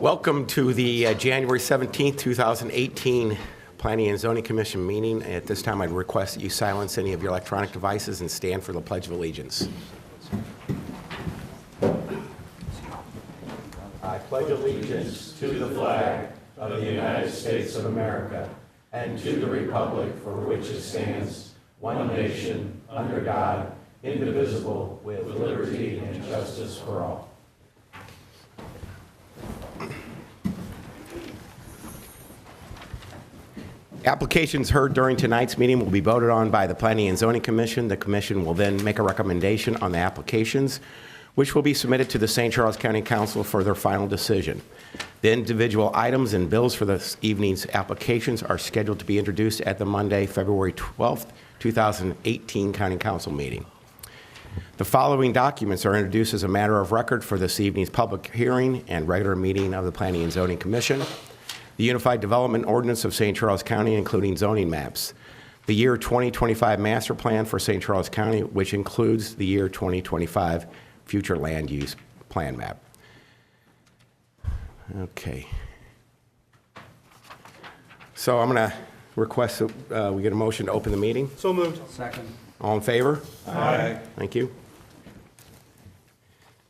Welcome to the January 17th, 2018 Planning and Zoning Commission meeting. At this time, I'd request that you silence any of your electronic devices and stand for the Pledge of Allegiance. I pledge allegiance to the flag of the United States of America and to the republic for which it stands, one nation, under God, indivisible, with liberty and justice for all. Applications heard during tonight's meeting will be voted on by the Planning and Zoning Commission. The Commission will then make a recommendation on the applications, which will be submitted to the St. Charles County Council for their final decision. The individual items and bills for this evening's applications are scheduled to be introduced at the Monday, February 12th, 2018 County Council meeting. The following documents are introduced as a matter of record for this evening's public hearing and regular meeting of the Planning and Zoning Commission. The Unified Development Ordinance of St. Charles County, including zoning maps. The year 2025 Master Plan for St. Charles County, which includes the year 2025 Future Land Use Plan map. Okay. So I'm going to request that we get a motion to open the meeting. So moved. Second. All in favor? Aye. Thank you.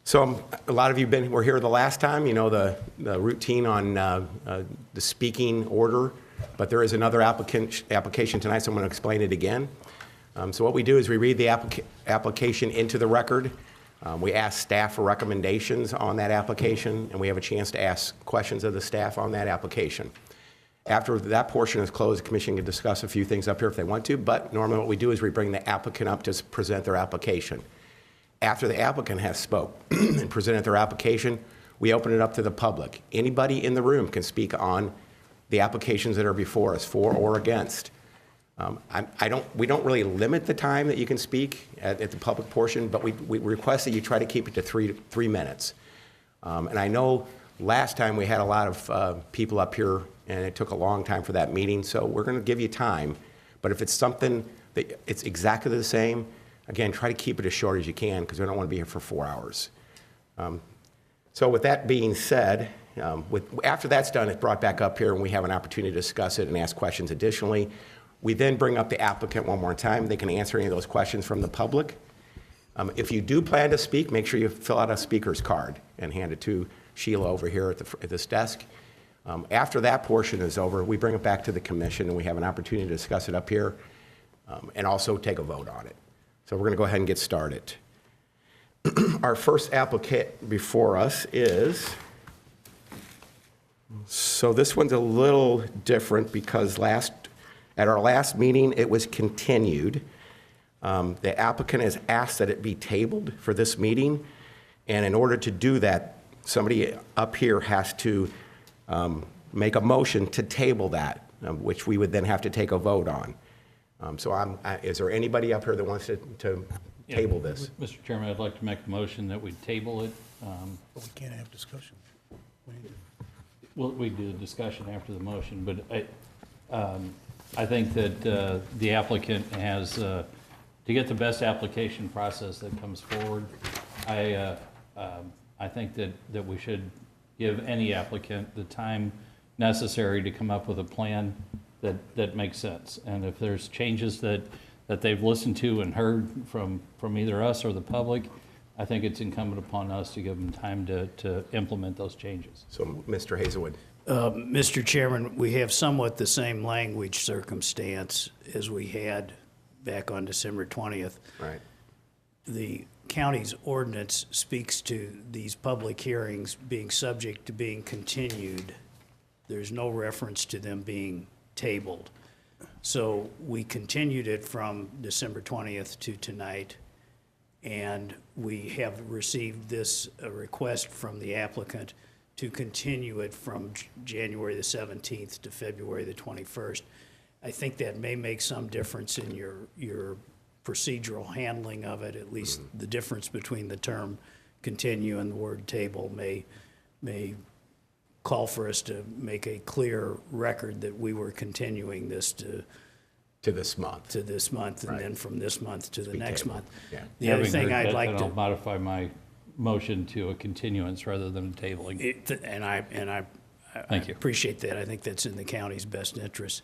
So a lot of you were here the last time, you know the routine on the speaking order, but there is another application tonight, so I'm going to explain it again. So what we do is we read the application into the record. We ask staff for recommendations on that application, and we have a chance to ask questions of the staff on that application. After that portion is closed, the commission can discuss a few things up here if they want to, but normally what we do is we bring the applicant up to present their application. After the applicant has spoke and presented their application, we open it up to the public. Anybody in the room can speak on the applications that are before us, for or against. We don't really limit the time that you can speak at the public portion, but we request that you try to keep it to three minutes. And I know last time we had a lot of people up here, and it took a long time for that meeting, so we're going to give you time. But if it's something that it's exactly the same, again, try to keep it as short as you can because we don't want to be here for 4 hours. So with that being said, after that's done, it's brought back up here and we have an opportunity to discuss it and ask questions additionally. We then bring up the applicant one more time. They can answer any of those questions from the public. If you do plan to speak, make sure you fill out a speaker's card and hand it to Sheila over here at this desk. After that portion is over, we bring it back to the commission and we have an opportunity to discuss it up here and also take a vote on it. So we're going to go ahead and get started. Our first applicant before us is, so this one's a little different because at our last meeting it was continued. The applicant has asked that it be tabled for this meeting, and in order to do that, somebody up here has to make a motion to table that, which we would then have to take a vote on. So is there anybody up here that wants to table this? Mr. Chairman, I'd like to make a motion that we table it. But we can't have discussion. We do the discussion after the motion, but I think that the applicant has, to get the best application process that comes forward, I think that we should give any applicant the time necessary to come up with a plan that makes sense. And if there's changes that they've listened to and heard from either us or the public, I think it's incumbent upon us to give them time to implement those changes. So Mr. Hazelwood. Mr. Chairman, we have somewhat the same language circumstance as we had back on December 20th. Right. The county's ordinance speaks to these public hearings being subject to being continued. There's no reference to them being tabled. So we continued it from December 20th to tonight, and we have received this request from the applicant to continue it from January the 17th to February the 21st. I think that may make some difference in your procedural handling of it. At least the difference between the term continue and the word table may call for us to make a clear record that we were continuing this to this month. and Right. then from this month to the next tabled. month. Yeah. The other Having thing heard I'd that, like then to I'll modify motion to a continuance rather than tabling. And I Thank you. appreciate that. I think that's in the county's best interest.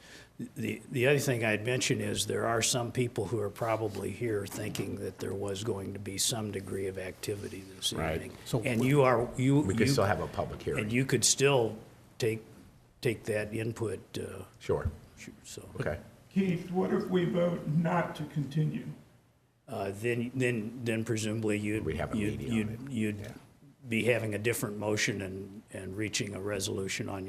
The other thing I'd mention is there are some people who are probably here thinking that there was going to be some degree of activity this Right. evening. So And We could still have a public and hearing. you could still take that input, Sure, so. okay. Keith, what if we vote not to continue? Then presumably We'd have a meeting on it. you'd be having a different motion and reaching a resolution on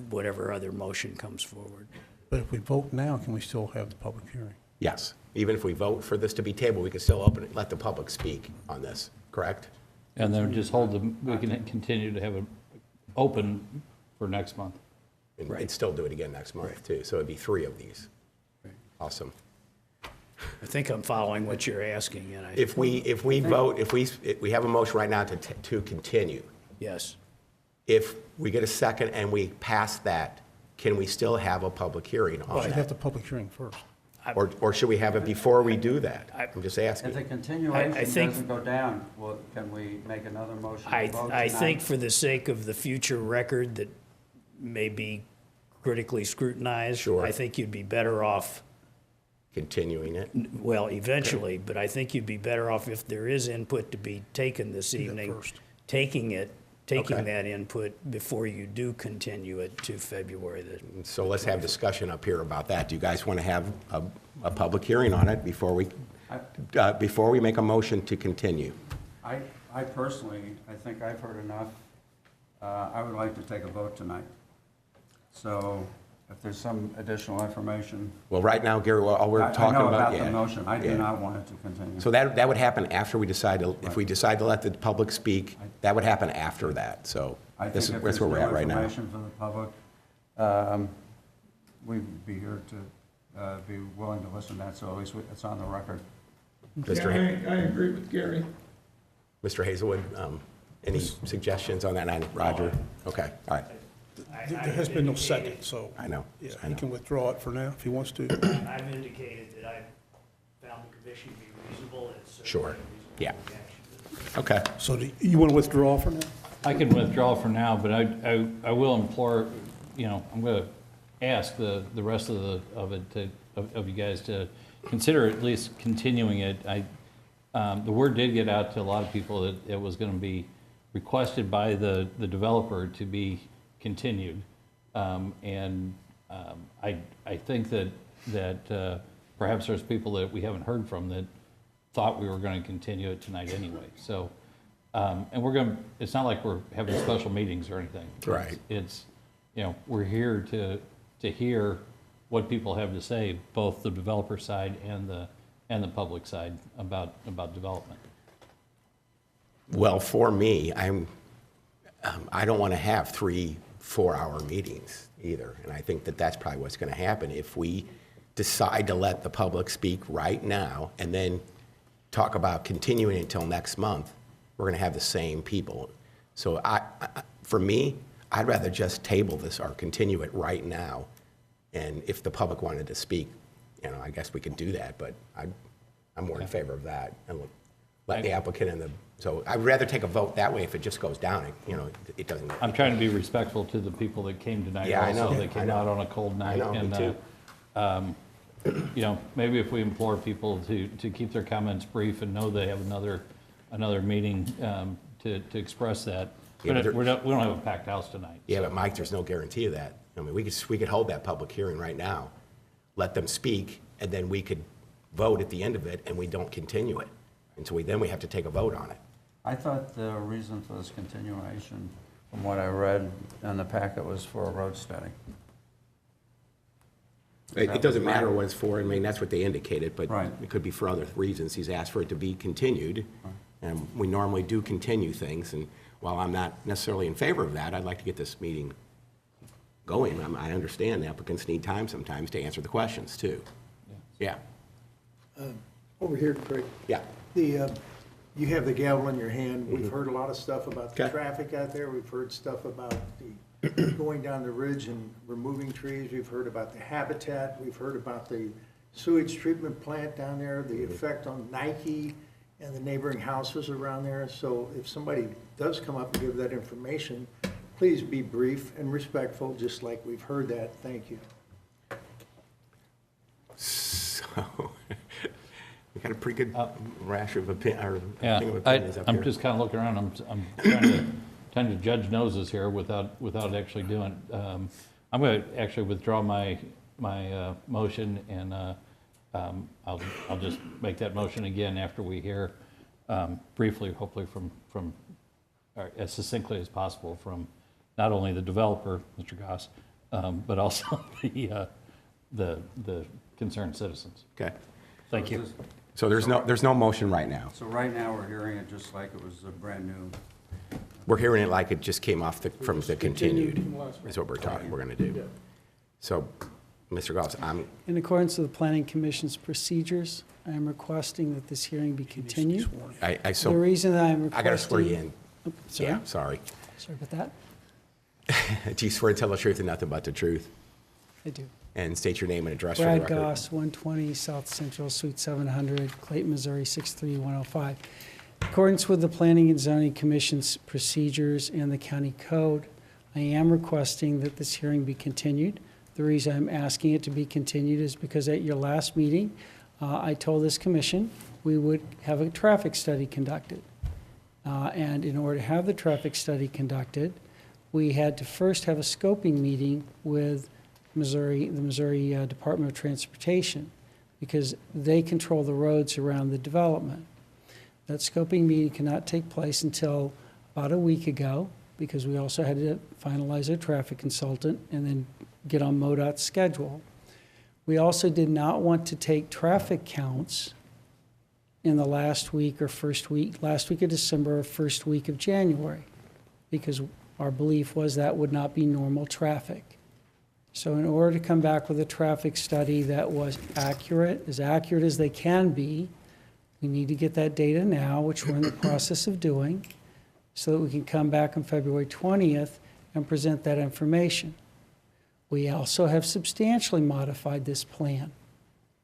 whatever other motion comes forward. But if we vote now, can we still have the public hearing? Yes, even if we vote for this to be tabled, we could still open it, let the public speak on this, correct? And then just we can continue to have it open for next month. And still do it again next month, too. So it'd be 3 of these. Awesome. I think I'm following what you're asking, and If we vote, if we have a motion right now to continue, yes. if we get a second and we pass that, can we still have a public hearing We on should have that? the public hearing first. Or should we have it before we do that? I'm just If asking. the I continuation think- doesn't go down, well, can we make another motion to vote I think tonight? for the sake of the future record that may be critically scrutinized, Sure. I think you'd be better off, Continuing it? well, eventually, but I think you'd be better off if there is input to be taken this that evening, first. taking Okay. that input before you do continue it to February. So let's have discussion up here about that. Do you guys want to have a public hearing on it before we make a motion to continue? I personally, I think I've heard enough. I would like to take a vote tonight. So if there's some additional information. Well, right now, Gary, all we're talking I know about. about the yeah, motion. I do yeah. not want it to continue. So that would happen after we decide, if we decide to let the public speak, that would happen after that. So I think that's if where there's we're new at right now. information for the public, we'd be here to be willing to listen to that, so at least it's on the record. Mr. Yeah, I agree with Gary. Mr. Hazelwood, any suggestions on that? Roger? Okay, all right. There has been no second, so. I know, Yeah, I he know. can withdraw it for now if he wants to. I've indicated that I found the commission to be reasonable. It's Sure. Yeah. reasonable Okay. So do you want to withdraw for now? I can withdraw for now, but I will implore, I'm going to ask the rest of you guys to consider at least continuing it. The word did get out to a lot of people that it was going to be requested by the developer to be continued. And I think that perhaps there's people that we haven't heard from that thought we were going to continue it tonight anyway. So, and it's not like we're having special meetings or anything. Right. It's, we're here to hear what people have to say, both the developer side and the public side about development. Well, for me, I don't want to have 3 4-hour meetings either. And I think that that's probably what's going to happen if we decide to let the public speak right now and then talk about continuing until next month. We're going to have the same people. So for me, I'd rather just table this or continue it right now. And if the public wanted to speak, I guess we could do that, but I'm more in favor of that. And let the applicant so I'd rather take a vote that way if it just goes down, it doesn't. I'm trying to be respectful to the people that came tonight Yeah, I also. know, They I came know. out on a cold night. know, me And, too. Maybe if we implore people to keep their comments brief and know they have another meeting to express that. Yeah, but We don't have a packed house tonight. Yeah, but Mike, there's no guarantee of that. I mean, we could hold that public hearing right now, let them speak, and then we could vote at the end of it, and we don't continue it. And so then we have to take a vote on it. I thought the reason for this continuation, from what I read in the packet, was for a road study. It doesn't matter what it's for, I mean, that's what they indicated, but Right. it could be for other reasons. He's asked for it to be continued, and we normally do continue things, and while I'm not necessarily in favor of that, I'd like to get this meeting going. I understand applicants need time sometimes to answer the questions, too. Yeah, Over here, Craig. yeah. You have the gavel in your hand. We've heard a lot of stuff about the Okay. traffic out there. We've heard stuff about the going down the ridge and removing trees. We've heard about the habitat. We've heard about the sewage treatment plant down there, the effect on Nike and the neighboring houses around there. So if somebody does come up and give that information, please be brief and respectful, just like we've heard that. Thank you. So, we got a pretty good rash of opinions Yeah, up I'm here. just kind of looking around, I'm trying to judge noses here without actually doing. I'm going to actually withdraw my motion, and I'll just make that motion again after we hear briefly, hopefully from or as succinctly as possible from not only the developer, Mr. Goss, but also the concerned citizens. Okay. Thank you. So there's no motion right now. So right now, we're hearing it just like it was a brand new. We're hearing it like it just came off from the continued, from last week. is what we're going to do. So, Mr. Goss, In accordance with the Planning Commission's procedures, I am requesting that this hearing be continued. The so, reason that I'm requesting... I got to swear you in. Oh, sorry, Yeah, sorry. sorry about that. Do you swear to tell the truth and nothing but the truth? I do. And state your name and address for the Brad record. Goss, 120 South Central, Suite 700, Clayton, Missouri, 63105. In accordance with the Planning and Zoning Commission's procedures and the county code, I am requesting that this hearing be continued. The reason I'm asking it to be continued is because at your last meeting, I told this commission we would have a traffic study conducted. And in order to have the traffic study conducted, we had to first have a scoping meeting with the Missouri Department of Transportation, because they control the roads around the development. That scoping meeting cannot take place until about a week ago, because we also had to finalize our traffic consultant and then get on MoDOT's schedule. We also did not want to take traffic counts in the last week of December or first week of January, because our belief was that would not be normal traffic. So in order to come back with a traffic study that was accurate as they can be, we need to get that data now, which we're in the process of doing, so that we can come back on February 20th and present that information. We also have substantially modified this plan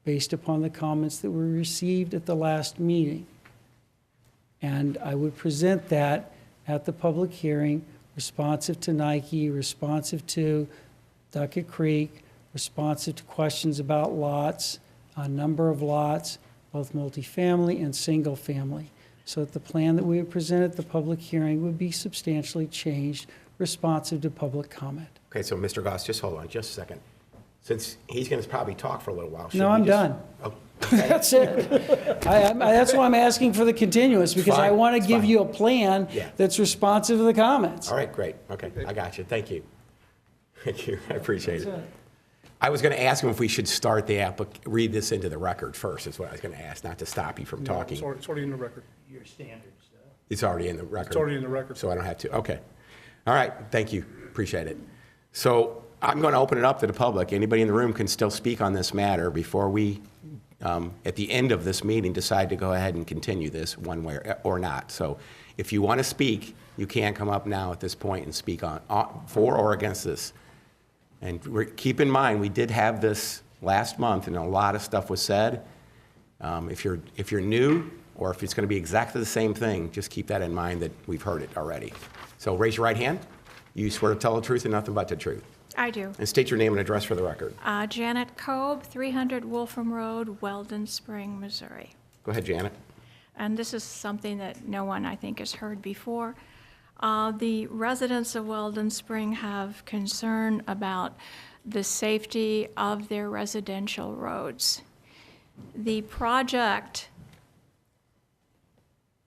based upon the comments that were received at the last meeting. And I would present that at the public hearing, responsive to Nike, responsive to Duckett Creek, responsive to questions about lots, a number of lots, both multifamily and single family, so that the plan that we would present at the public hearing would be substantially changed, responsive to public comment. Okay, so Mr. Goss, just hold on just a second. Since he's going to probably talk for a little while. should No, we I'm just- done. Oh, That's it. That's why I'm asking for the continuance, because I Fine, want to it's give fine. you a plan Yeah. that's responsive to the comments. All right, great. Okay, I got you. Thank you. Thank you. I appreciate That's it. it. I was going to ask him if we should start read this into the record first, is what I was going to ask, not to stop you from talking. It's already in the record. Your standard stuff. It's already in the record. It's already in the record. So I don't have to, okay. All right, thank you, appreciate it. So I'm going to open it up to the public. Anybody in the room can still speak on this matter before we, at the end of this meeting, decide to go ahead and continue this one way or not. So if you want to speak, you can come up now at this point and speak on for or against this. And keep in mind, we did have this last month, and a lot of stuff was said. If you're new, or if it's going to be exactly the same thing, just keep that in mind that we've heard it already. So raise your right hand. You swear to tell the truth and nothing but the truth. I do. And state your name and address for the record. Janet Kobe, 300 Wolfram Road, Weldon Spring, Missouri. Go ahead, Janet. And this is something that no one, I think, has heard before. The residents of Weldon Spring have concern about the safety of their residential roads. The project,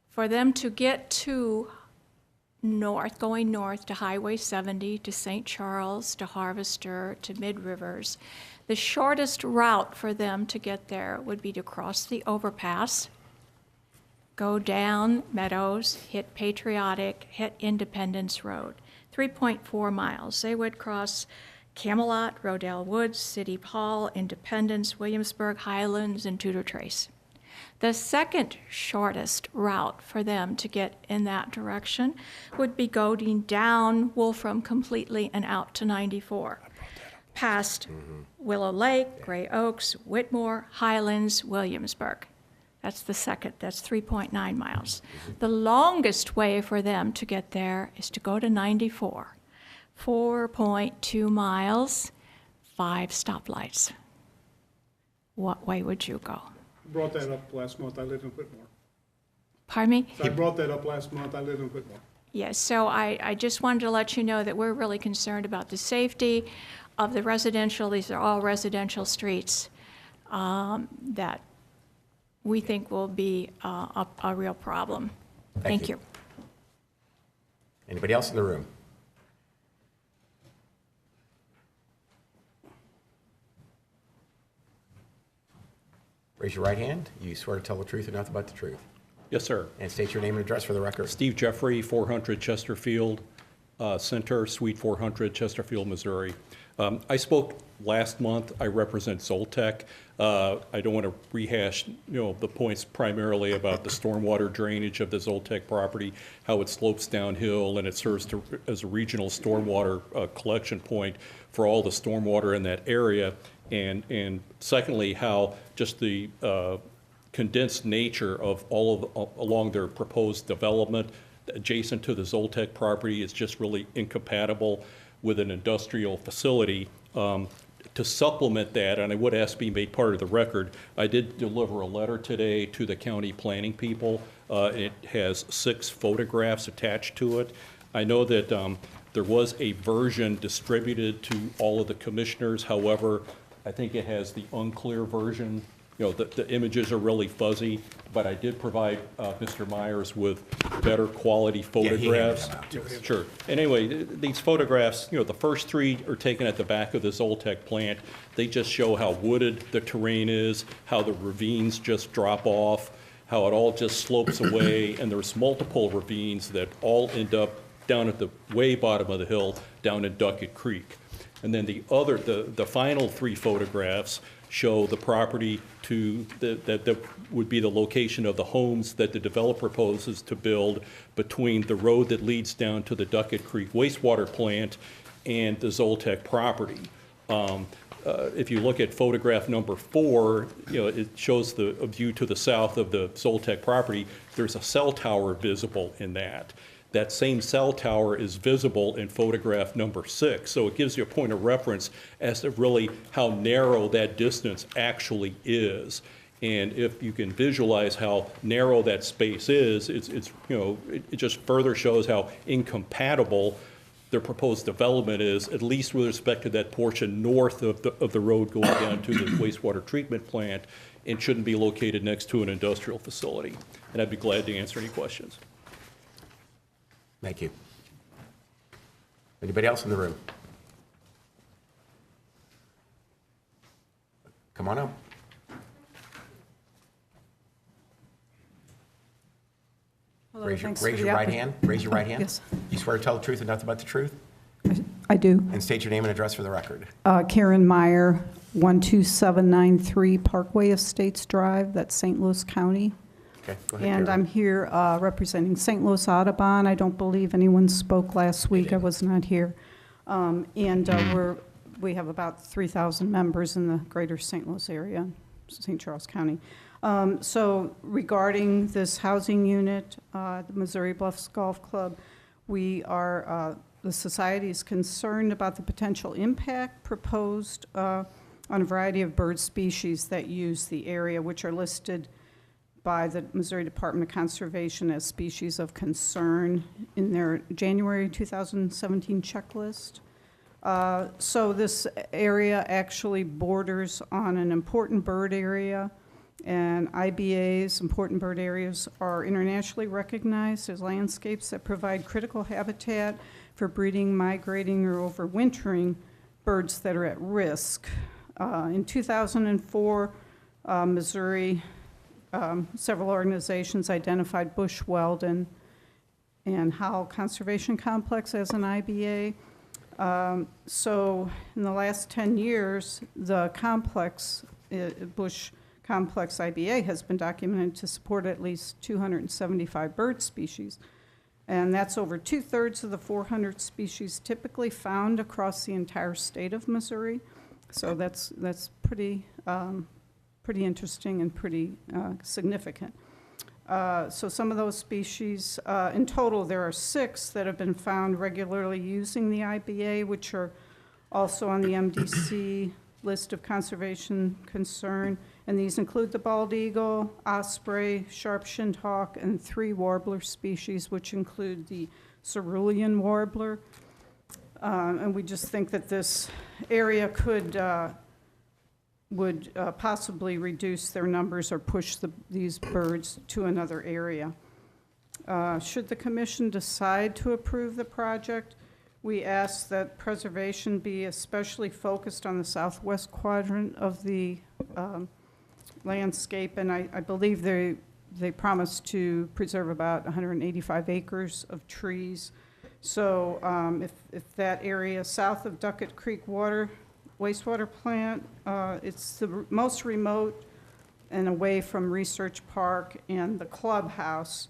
for them to get to going north to Highway 70, to St. Charles, to Harvester, to Mid Rivers, the shortest route for them to get there would be to cross the overpass, go down Meadows, hit Patriotic, hit Independence Road, 3.4 miles. They would cross Camelot, Rodell Woods, City Hall, Independence, Williamsburg, Highlands, and Tudor Trace. The second shortest route for them to get in that direction would be going down Wolfram completely and out to 94, past Willow Lake, Gray Oaks, Whitmore, Highlands, Williamsburg. That's the second, that's 3.9 miles. The longest way for them to get there is to go to 94, 4.2 miles, 5 stoplights. What way would you go? Brought that up last month. I live in Whitmore. Pardon me? So I brought that up last month. I live in Whitmore. Yes, so I just wanted to let you know that we're really concerned about the safety of the residential, these are all residential streets, that we think will be a real problem. Thank Thank you. you. Anybody else in the room? Raise your right hand. You swear to tell the truth and nothing but the truth. Yes, sir. And state your name and address for the record. Steve Jeffrey, 400 Chesterfield Center, Suite 400, Chesterfield, Missouri. I spoke last month. I represent Zoltec. I don't want to rehash, the points primarily about the stormwater drainage of the Zoltec property, how it slopes downhill, and it serves as a regional stormwater collection point for all the stormwater in that area. And secondly, how just the condensed nature of all of along their proposed development adjacent to the Zoltec property is just really incompatible with an industrial facility. To supplement that, and I would ask be made part of the record, I did deliver a letter today to the county planning people. It has 6 photographs attached to it. I know that there was a version distributed to all of the commissioners. However, I think it has the unclear version. The images are really fuzzy, but I did provide Mr. Myers with better quality photographs. them out to us. Sure. And anyway, these photographs, the first 3 are taken at the back of the Zoltec plant. They just show how wooded the terrain is, how the ravines just drop off, how it all just slopes away, and there's multiple ravines that all end up down at the way bottom of the hill, down in Duckett Creek. And then the final 3 photographs show the property that would be the location of the homes that the developer proposes to build between the road that leads down to the Duckett Creek wastewater plant and the Zoltec property. If you look at photograph number 4, it shows a view to the south of the Zoltec property. There's a cell tower visible in that. That same cell tower is visible in photograph number 6. So it gives you a point of reference as to really how narrow that distance actually is. And if you can visualize how narrow that space is, it just further shows how incompatible their proposed development is, at least with respect to that portion north of the road going down to the wastewater treatment plant, and shouldn't be located next to an industrial facility. And I'd be glad to answer any questions. Thank you. Anybody else in the room? Come on up. Hello, Raise your thanks for the right hand. Raise your right hand. Yes. You swear to tell the truth and nothing but the truth? I do. And state your name and address for the record. Karen Meyer, 12793 Parkway Estates Drive, that's St. Louis County. Okay, go ahead, And Karen. I'm here representing St. Louis Audubon. I don't believe anyone spoke last week. I was not here. We have about 3,000 members in the greater St. Louis area, St. Charles County. So regarding this housing unit, the Missouri Bluffs Golf Club, the society is concerned about the potential impact proposed on a variety of bird species that use the area, which are listed by the Missouri Department of Conservation as species of concern in their January 2017 checklist. So this area actually borders on an important bird area, and IBA's important bird areas are internationally recognized as landscapes that provide critical habitat for breeding, migrating, or overwintering birds that are at risk. In 2004, Missouri, several organizations identified Bush Weldon and Howell Conservation Complex as an IBA. So in the last 10 years, the complex, Bush Complex IBA, has been documented to support at least 275 bird species. And that's over 2/3 of the 400 species typically found across the entire state of Missouri. So that's pretty pretty interesting and pretty significant. So some of those species, in total, there are 6 that have been found regularly using the IBA, which are also on the MDC list of conservation concern. And these include the bald eagle, osprey, sharp-shinned hawk, and 3 warbler species, which include the cerulean warbler. And we just think that this area would possibly reduce their numbers or push these birds to another area. Should the commission decide to approve the project, we ask that preservation be especially focused on the southwest quadrant of the landscape, and I believe they promised to preserve about 185 acres of trees. So if that area south of Duckett Creek wastewater plant, it's the most remote and away from Research Park and the clubhouse.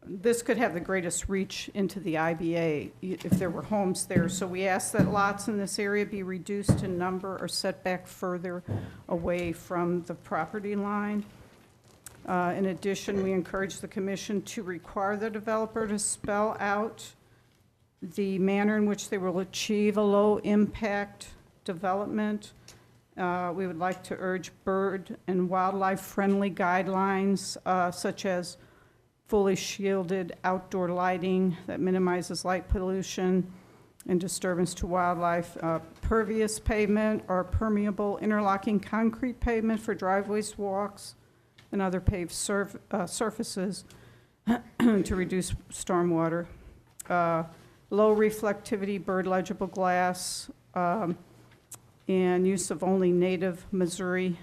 This could have the greatest reach into the IBA if there were homes there. So we ask that lots in this area be reduced in number or set back further away from the property line. In addition, we encourage the commission to require the developer to spell out the manner in which they will achieve a low-impact development. We would like to urge bird and wildlife-friendly guidelines, such as fully shielded outdoor lighting that minimizes light pollution and disturbance to wildlife, pervious pavement or permeable interlocking concrete pavement for driveways, walks, and other paved surfaces to reduce stormwater. Low reflectivity bird legible glass, and use of only native Missouri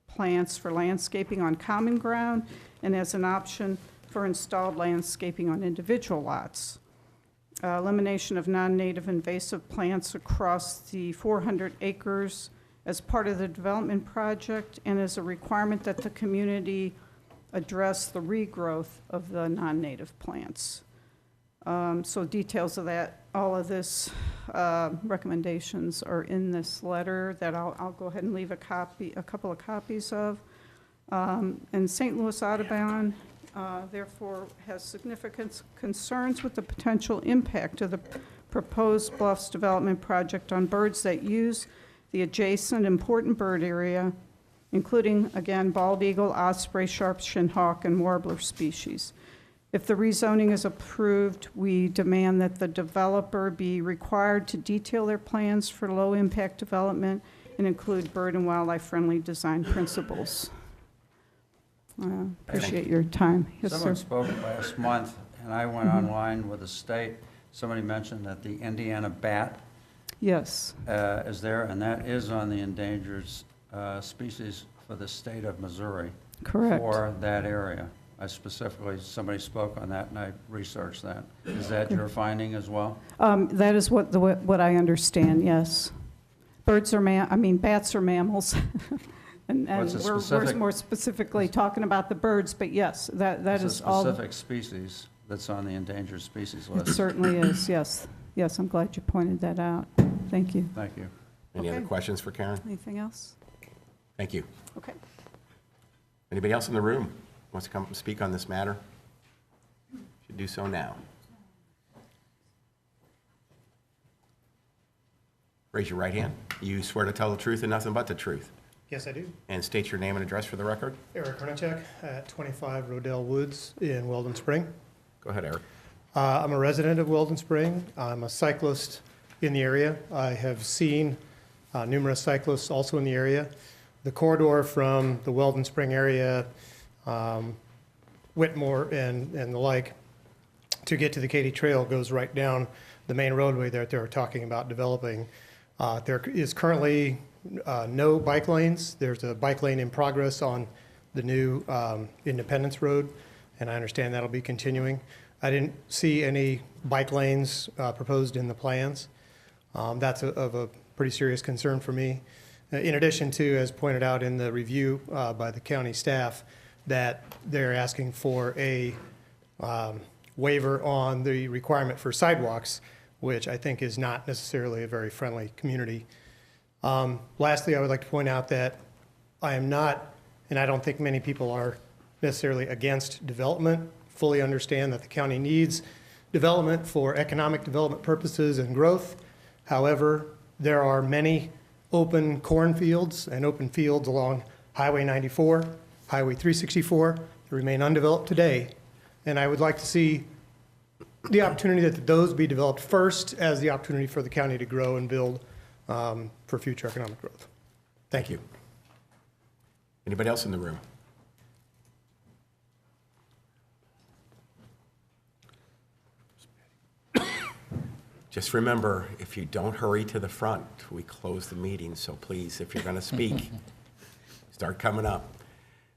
plants for landscaping on common ground, and as an option for installed landscaping on individual lots. Elimination of non-native invasive plants across the 400 acres as part of the development project, and as a requirement that the community address the regrowth of the non-native plants. So details of that, all of this recommendations are in this letter that I'll go ahead and leave a couple of copies of. And St. Louis Audubon, therefore, has significant concerns with the potential impact of the proposed Bluffs development project on birds that use the adjacent important bird area, including, again, bald eagle, osprey, sharp-shinned hawk, and warbler species. If the rezoning is approved, we demand that the developer be required to detail their plans for low-impact development and include bird and wildlife-friendly design principles. Appreciate your time. Yes, Someone sir. spoke last month, and I went online with the state. Somebody mentioned that the Indiana bat Yes, is there, and that is on the endangered species for the state of Missouri. correct. For that area. I specifically, somebody spoke on that, and I researched that. Is that your finding as well? That is what I understand, yes. Bats are mammals. And What's a we're specific- more specifically talking about the birds, but yes, that It's is a all. specific species that's on the endangered species It list. certainly is, yes. Yes, I'm glad you pointed that out. Thank you. Thank you. Any other Okay. questions for Karen? Anything else? Thank you. Okay. Anybody else in the room wants to come and speak on this matter? Should do so now. Raise your right hand. You swear to tell the truth and nothing but the truth. Yes, I do. And state your name and address for the record. Eric Hornacek at 25 Rodell Woods in Weldon Spring. Go ahead, Eric. I'm a resident of Weldon Spring. I'm a cyclist in the area. I have seen numerous cyclists also in the area. The corridor from the Weldon Spring area, Whitmore and the like, to get to the Katy Trail goes right down the main roadway that they're talking about developing. There is currently no bike lanes. There's a bike lane in progress on the new Independence Road, and I understand that'll be continuing. I didn't see any bike lanes proposed in the plans. That's of a pretty serious concern for me. In addition to, as pointed out in the review by the county staff, that they're asking for a waiver on the requirement for sidewalks, which I think is not necessarily a very friendly community Lastly, I would like to point out that I am not, and I don't think many people are necessarily against development, fully understand that the county needs development for economic development purposes and growth. However, there are many open cornfields and open fields along Highway 94, Highway 364 that remain undeveloped today. And I would like to see the opportunity that those be developed first as the opportunity for the county to grow and build for future economic growth. Thank you. Anybody else in the room? Just remember, if you don't hurry to the front, we close the meeting. So please, if you're going to speak, start coming up.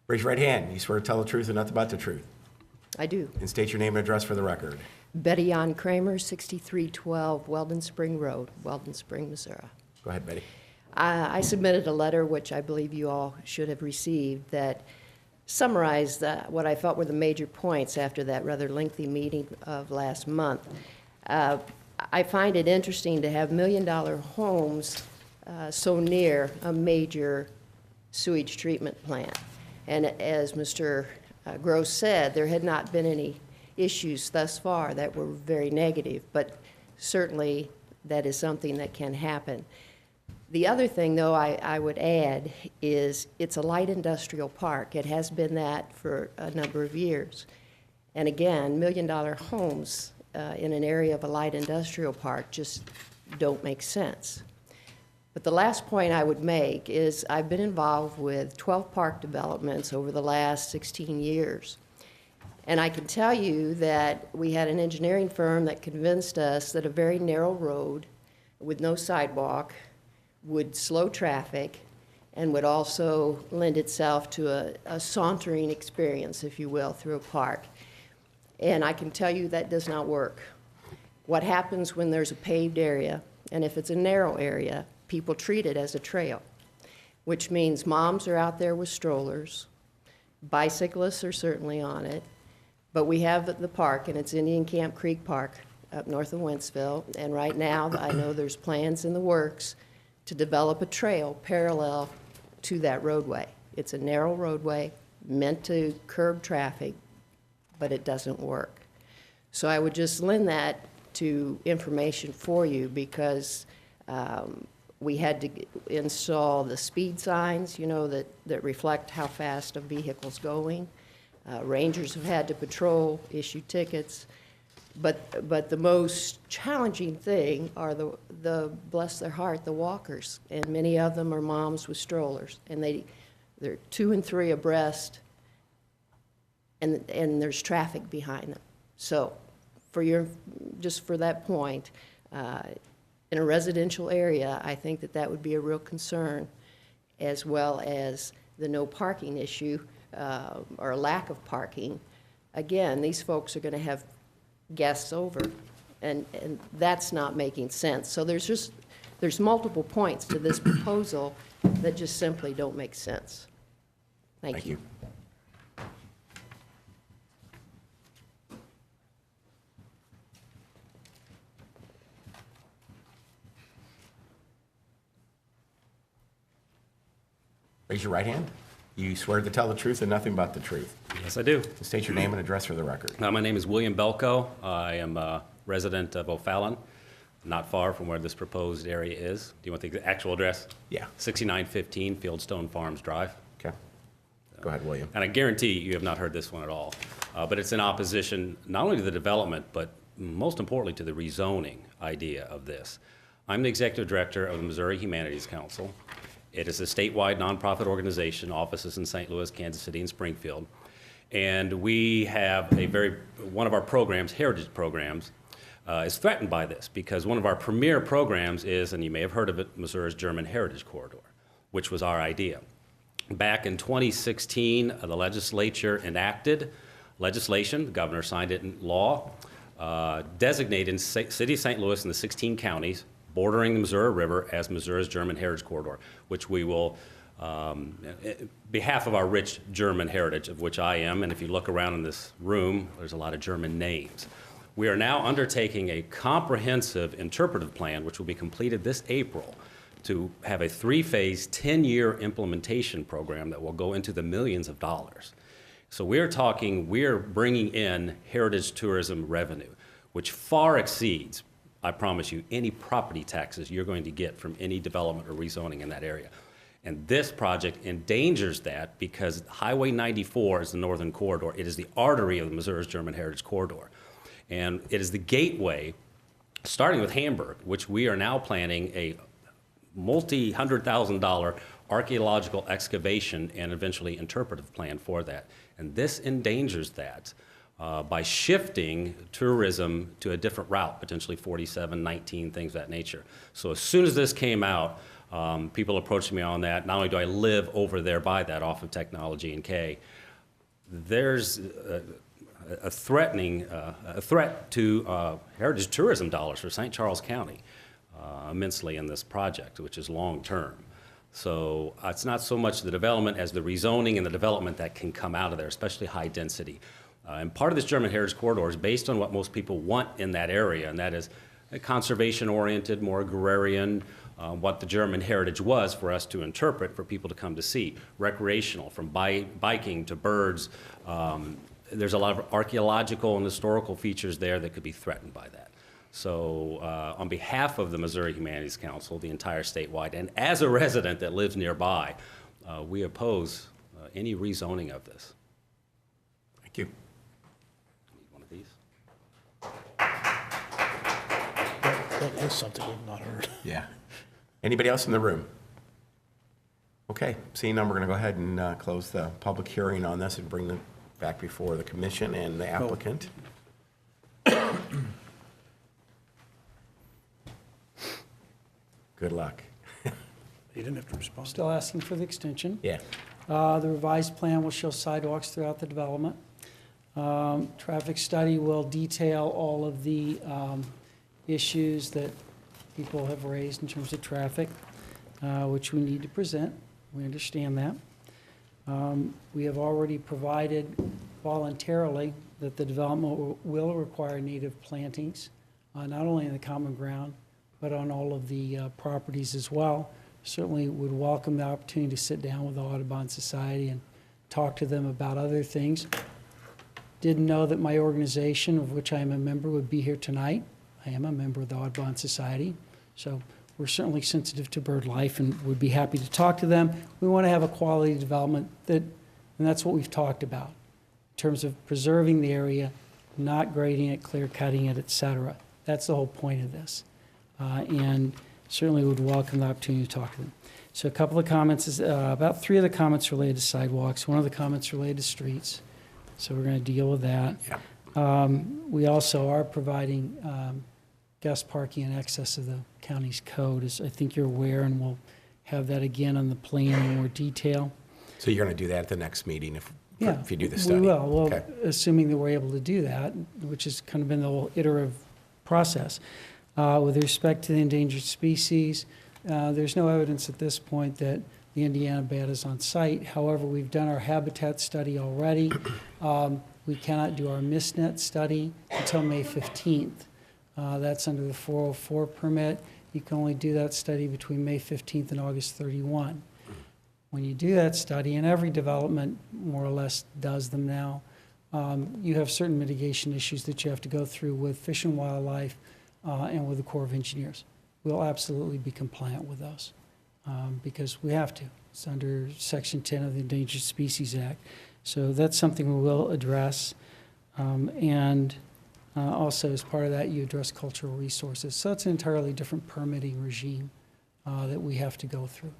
Raise your right hand. You swear to tell the truth and nothing but the truth. I do. And state your name and address for the record. Betty Ann Kramer, 6312 Weldon Spring Road, Weldon Spring, Missouri. Go ahead, Betty. I submitted a letter, which I believe you all should have received, that summarized what I felt were the major points after that rather lengthy meeting of last month. I find it interesting to have million-dollar homes so near a major sewage treatment plant. And as Mr. Gross said, there had not been any issues thus far that were very negative, but certainly that is something that can happen. The other thing, though, I would add is it's a light industrial park. It has been that for a number of years. And again, million-dollar homes in an area of a light industrial park just don't make sense. But the last point I would make is I've been involved with 12 park developments over the last 16 years. And I can tell you that we had an engineering firm that convinced us that a very narrow road with no sidewalk would slow traffic and would also lend itself to a sauntering experience, if you will, through a park. And I can tell you that does not work. What happens when there's a paved area, and if it's a narrow area, people treat it as a trail, which means moms are out there with strollers, bicyclists are certainly on it, but we have the park, and it's Indian Camp Creek Park up north of Wentzville, and right now I know there's plans in the works to develop a trail parallel to that roadway. It's a narrow roadway meant to curb traffic, but it doesn't work. So I would just lend that to information for you because we had to install the speed signs, you know, that reflect how fast a vehicle's going. Rangers have had to patrol, issue tickets. But the most challenging thing are the bless their heart, the walkers. And many of them are moms with strollers. And they're 2 and 3 abreast, and there's traffic behind them. So just for that point, in a residential area, I think that would be a real concern, as well as the no parking issue or lack of parking. Again, these folks are going to have guests over, and that's not making sense. So there's multiple points to this proposal that just simply don't make sense. Thank you. Raise your right hand. You swear to tell the truth and nothing but the truth. Yes, I do. State your name and address for the record. My name is William Belko. I am a resident of O'Fallon, not far from where this proposed area is. Do you want the actual address? Yeah. 6915 Fieldstone Farms Drive. Okay. Go ahead, William. And I guarantee you have not heard this one at all. But it's in opposition not only to the development, but most importantly to the rezoning idea of this. I'm the executive director of the Missouri Humanities Council. It is a statewide nonprofit organization, offices in St. Louis, Kansas City, and Springfield. And we have one of our programs, heritage programs, is threatened by this because one of our premier programs is, and you may have heard of it, Missouri's German Heritage Corridor, which was our idea. Back in 2016, the legislature enacted legislation, the governor signed it in law, designating City of St. Louis and the 16 counties bordering the Missouri River as Missouri's German Heritage Corridor, which we will, behalf of our rich German heritage, of which I am, and if you look around in this room, there's a lot of German names. We are now undertaking a comprehensive interpretive plan, which will be completed this April, to have a 3-phase, 10-year implementation program that will go into the millions of dollars. So we're bringing in heritage tourism revenue, which far exceeds, I promise you, any property taxes you're going to get from any development or rezoning in that area. And this project endangers that because Highway 94 is the northern corridor. It is the artery of the Missouri's German Heritage Corridor. And it is the gateway, starting with Hamburg, which we are now planning a multi-$100,000 archaeological excavation and eventually interpretive plan for that. And this endangers that by shifting tourism to a different route, potentially 47, 19, things of that nature. So as soon as this came out, people approached me on that. Not only do I live over there by that off of Technology and K, there's a threat to heritage tourism dollars for St. Charles County immensely in this project, which is long-term. So it's not so much the development as the rezoning and the development that can come out of there, especially high density. And part of this German Heritage Corridor is based on what most people want in that area, and that is a conservation-oriented, more agrarian, what the German heritage was for us to interpret, for people to come to see. Recreational, from biking to birds. There's a lot of archaeological and historical features there that could be threatened by that. So on behalf of the Missouri Humanities Council, the entire statewide, and as a resident that lives nearby, we oppose any rezoning of this. Thank you. Need one of these? That is something we've not heard. Yeah. Anybody else in the room? Okay, seeing none, we're going to go ahead and close the public hearing on this and bring them back before the commission and the applicant. Good luck. You didn't have to respond. Still asking for the extension. Yeah. The revised plan will show sidewalks throughout the development. Traffic study will detail all of the issues that people have raised in terms of traffic, which we need to present. We understand that. We have already provided voluntarily that the development will require native plantings, not only in the common ground, but on all of the properties as well. Certainly would welcome the opportunity to sit down with the Audubon Society and talk to them about other things. Didn't know that my organization, of which I am a member, would be here tonight. I am a member of the Audubon Society, so we're certainly sensitive to bird life and would be happy to talk to them. We want to have a quality development and that's what we've talked about in terms of preserving the area, not grading it, clear cutting it, et cetera. That's the whole point of this. And certainly would welcome the opportunity to talk to them. So a couple of comments, about 3 of the comments related to sidewalks, 1 of the comments related to streets. So we're going to deal with that. Yeah. We also are providing guest parking in excess of the county's code, as I think you're aware, and we'll have that again on the plan in more detail. So you're going to do that at the next meeting if you do the we study? will. Well, Okay. assuming that we're able to do that, which has kind of been the whole iterative process. With respect to the endangered species, there's no evidence at this point that the Indiana bat is on site. However, we've done our habitat study already. We cannot do our MISNet study until May 15th. That's under the 404 permit. You can only do that study between May 15th and August 31. When you do that study, and every development more or less does them now, you have certain mitigation issues that you have to go through with Fish and Wildlife and with the Corps of Engineers. We'll absolutely be compliant with those because we have to. It's under Section 10 of the Endangered Species Act. So that's something we will address. Also, as part of that, you address cultural resources. So it's an entirely different permitting regime that we have to go through.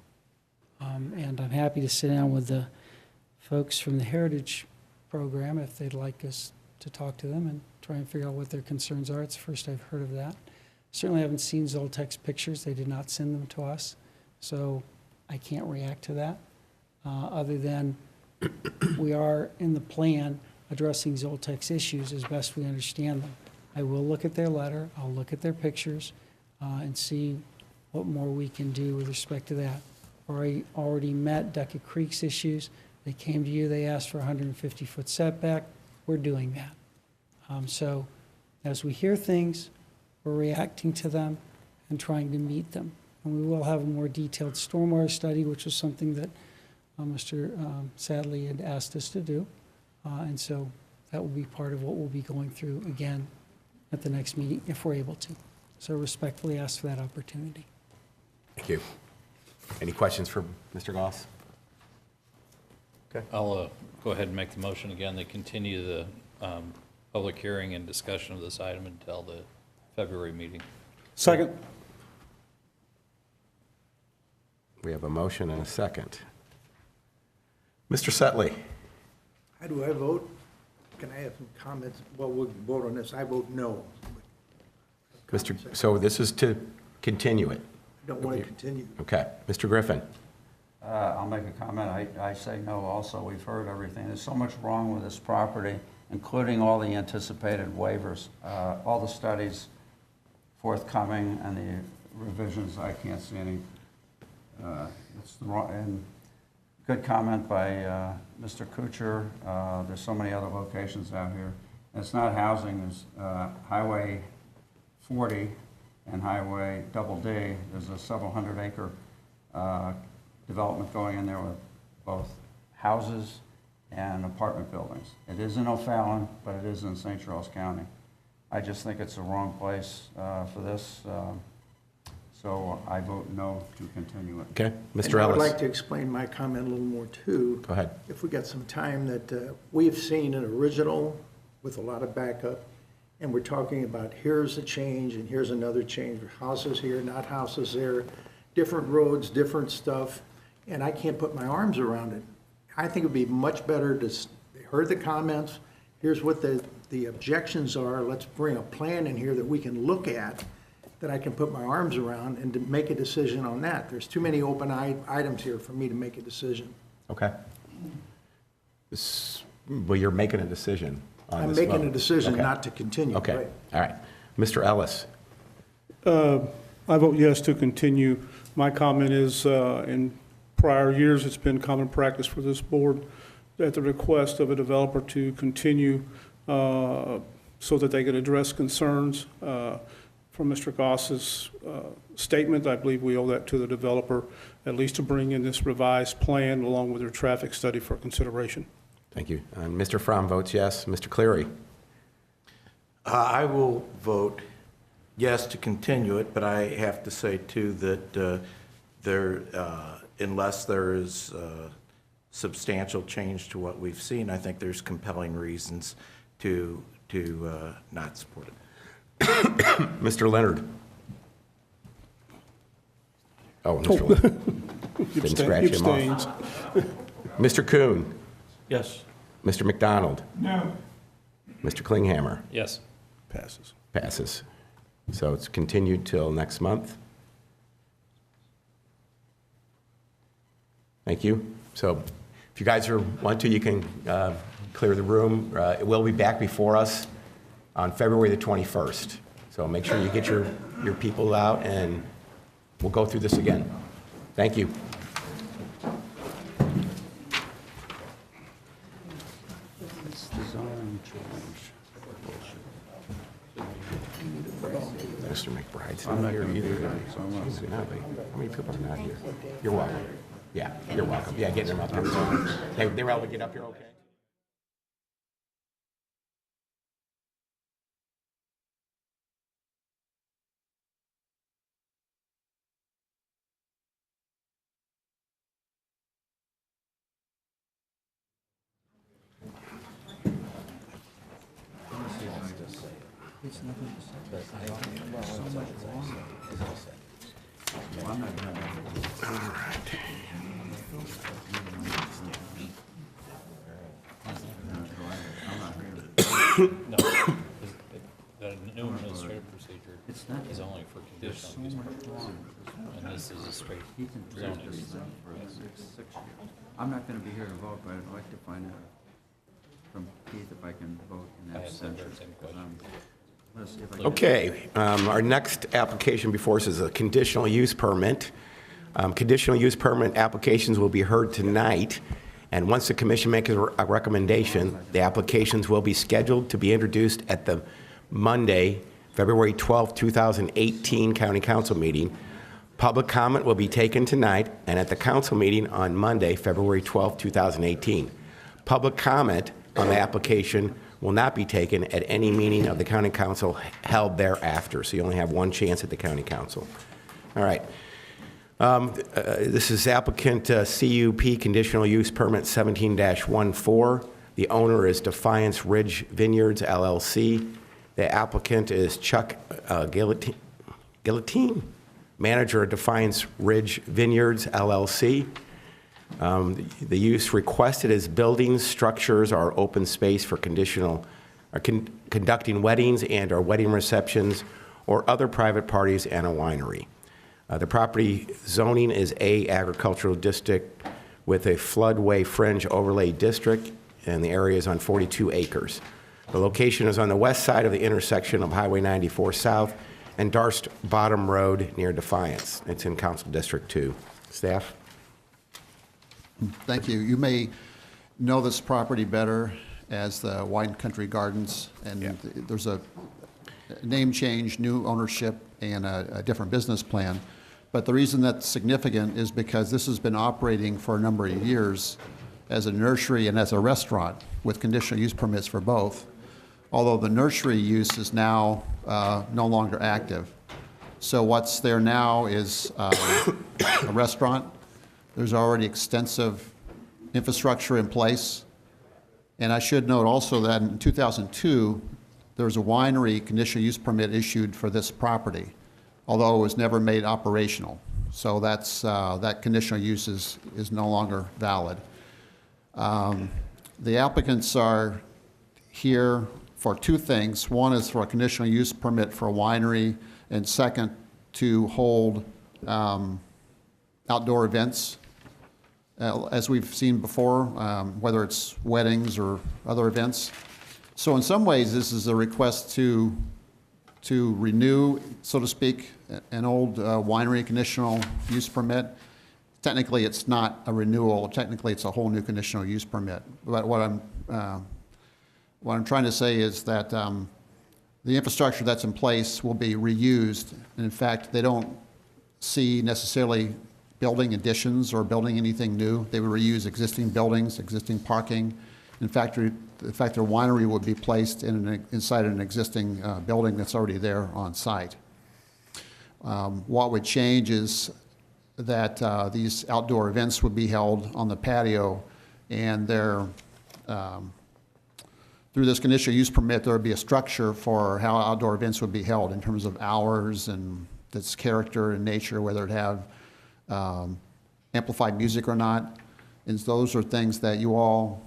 And I'm happy to sit down with the folks from the Heritage Program if they'd like us to talk to them and try and figure out what their concerns are. It's the first I've heard of that. Certainly haven't seen Zoltek's pictures. They did not send them to us. So I can't react to that other than we are in the plan addressing Zoltek's issues as best we understand them. I will look at their letter. I'll look at their pictures and see what more we can do with respect to that. Already met Duckett Creek's issues. They came to you, they asked for a 150-foot setback. We're doing that. So as we hear things, we're reacting to them and trying to meet them. And we will have a more detailed stormwater study, which was something that Mr. Sadley had asked us to do. And so that will be part of what we'll be going through again at the next meeting, if we're able to. So respectfully ask for that opportunity. Thank you. Any questions for Mr. Goss? I'll go ahead and make the motion again to continue the public hearing and discussion of this item until the February meeting. Second. We have a motion and a second. Mr. Setley? How do I vote? Can I have some comments? Well, we'll vote on this. I vote no. So this is to continue it? I don't want to continue. Okay. Mr. Griffin? I'll make a comment. I say no also. We've heard everything. There's so much wrong with this property, including all the anticipated waivers, all the studies forthcoming and the revisions. I can't see any. It's the wrong, and good comment by Mr. Kuchar. There's so many other locations out here. It's not housing. There's Highway 40 and Highway Double D. There's a several hundred acre development going in there with both houses and apartment buildings. It is in O'Fallon, but it is in St. Charles County. I just think it's the wrong place for this, so I vote no to continue it. Okay. And Mr. I would Ellis? like to explain my comment a little more too. Go ahead. If we got some time, that we've seen an original with a lot of backup, and we're talking about here's a change and here's another change, houses here, not houses there, different roads, different stuff, and I can't put my arms around it. I think it'd be much better to, heard the comments, here's what the objections are, let's bring a plan in here that we can look at, that I can put my arms around and to make a decision on that. There's too many open items here for me to make a decision. Okay. Well, you're making a decision on I'm this making a vote. decision Okay. not to continue. Okay, right. all right. Mr. Ellis? I vote yes to continue. My comment is, in prior years, it's been common practice for this board at the request of a developer to continue so that they could address concerns. From Mr. Goss's statement, I believe we owe that to the developer, at least to bring in this revised plan along with their traffic study for consideration. Thank you. And Mr. Fromm votes yes. Mr. Cleary? I will vote yes to continue it, but I have to say too that unless there is substantial change to what we've seen, I think there's compelling reasons to not support it. Mr. Leonard? Oh, Mr. Leonard. Didn't scratch him off. Mr. Kuhn? Yes. Mr. McDonald? No. Mr. Klinghammer? Yes. Passes. Passes. So it's continued till next month. Thank you. So if you guys want to, you can clear the room. It will be back before us on February the 21st. So make sure you get your people out, and we'll go through this again. Thank you. Mr. McBride's not here either. He's not here. How many people are not here? You're welcome. Yeah, you're welcome. Yeah, getting them up here. They were able to get up here okay? No, the new administrative procedure is only for conditional use purposes, and this is a straight zoning. I'm not going to be here to vote, but I'd like to find out from Keith if I can vote in I that had the sense. very same question. Okay, our next application before us is a conditional use permit. Conditional use permit applications will be heard tonight, and once the commission makes a recommendation, the applications will be scheduled to be introduced at the Monday, February 12, 2018 County Council meeting. Public comment will be taken tonight and at the council meeting on Monday, February 12, 2018. Public comment on the application will not be taken at any meeting of the county council held thereafter, so you only have one chance at the county council. All right. This is applicant CUP Conditional Use Permit 17-14. The owner is Defiance Ridge Vineyards, LLC. The applicant is Chuck Guillotine, manager of Defiance Ridge Vineyards, LLC. The use requested is buildings, structures, or open space for conducting weddings and or wedding receptions or other private parties and a winery. The property zoning is A, agricultural district with a floodway fringe overlay district, and the area is on 42 acres. The location is on the west side of the intersection of Highway 94 South and Darst Bottom Road near Defiance. It's in Council District 2. Staff? Thank you. You may know this property better as the Wine Country Gardens, and there's a name change, new ownership, and a different business plan. But the reason that's significant is because this has been operating for a number of years as a nursery and as a restaurant with conditional use permits for both, although the nursery use is now no longer active. So what's there now is a restaurant. There's already extensive infrastructure in place. And I should note also that in 2002, there was a winery conditional use permit issued for this property, although it was never made operational. So that's, that conditional use is no longer valid. The applicants are here for two things. One is for a conditional use permit for a winery, and second, to hold outdoor events. As we've seen before, whether it's weddings or other events. So in some ways, this is a request to renew, so to speak, an old winery conditional use permit. Technically, it's not a renewal. Technically, it's a whole new conditional use permit. But what I'm trying to say is that the infrastructure that's in place will be reused. And in fact, they don't see necessarily building additions or building anything new. They would reuse existing buildings, existing parking. In fact, their winery would be placed inside an existing building that's already there on site. What would change is that these outdoor events would be held on the patio, and through this conditional use permit, there would be a structure for how outdoor events would be held in terms of hours and its character and nature, whether it have amplified music or not. And those are things that you all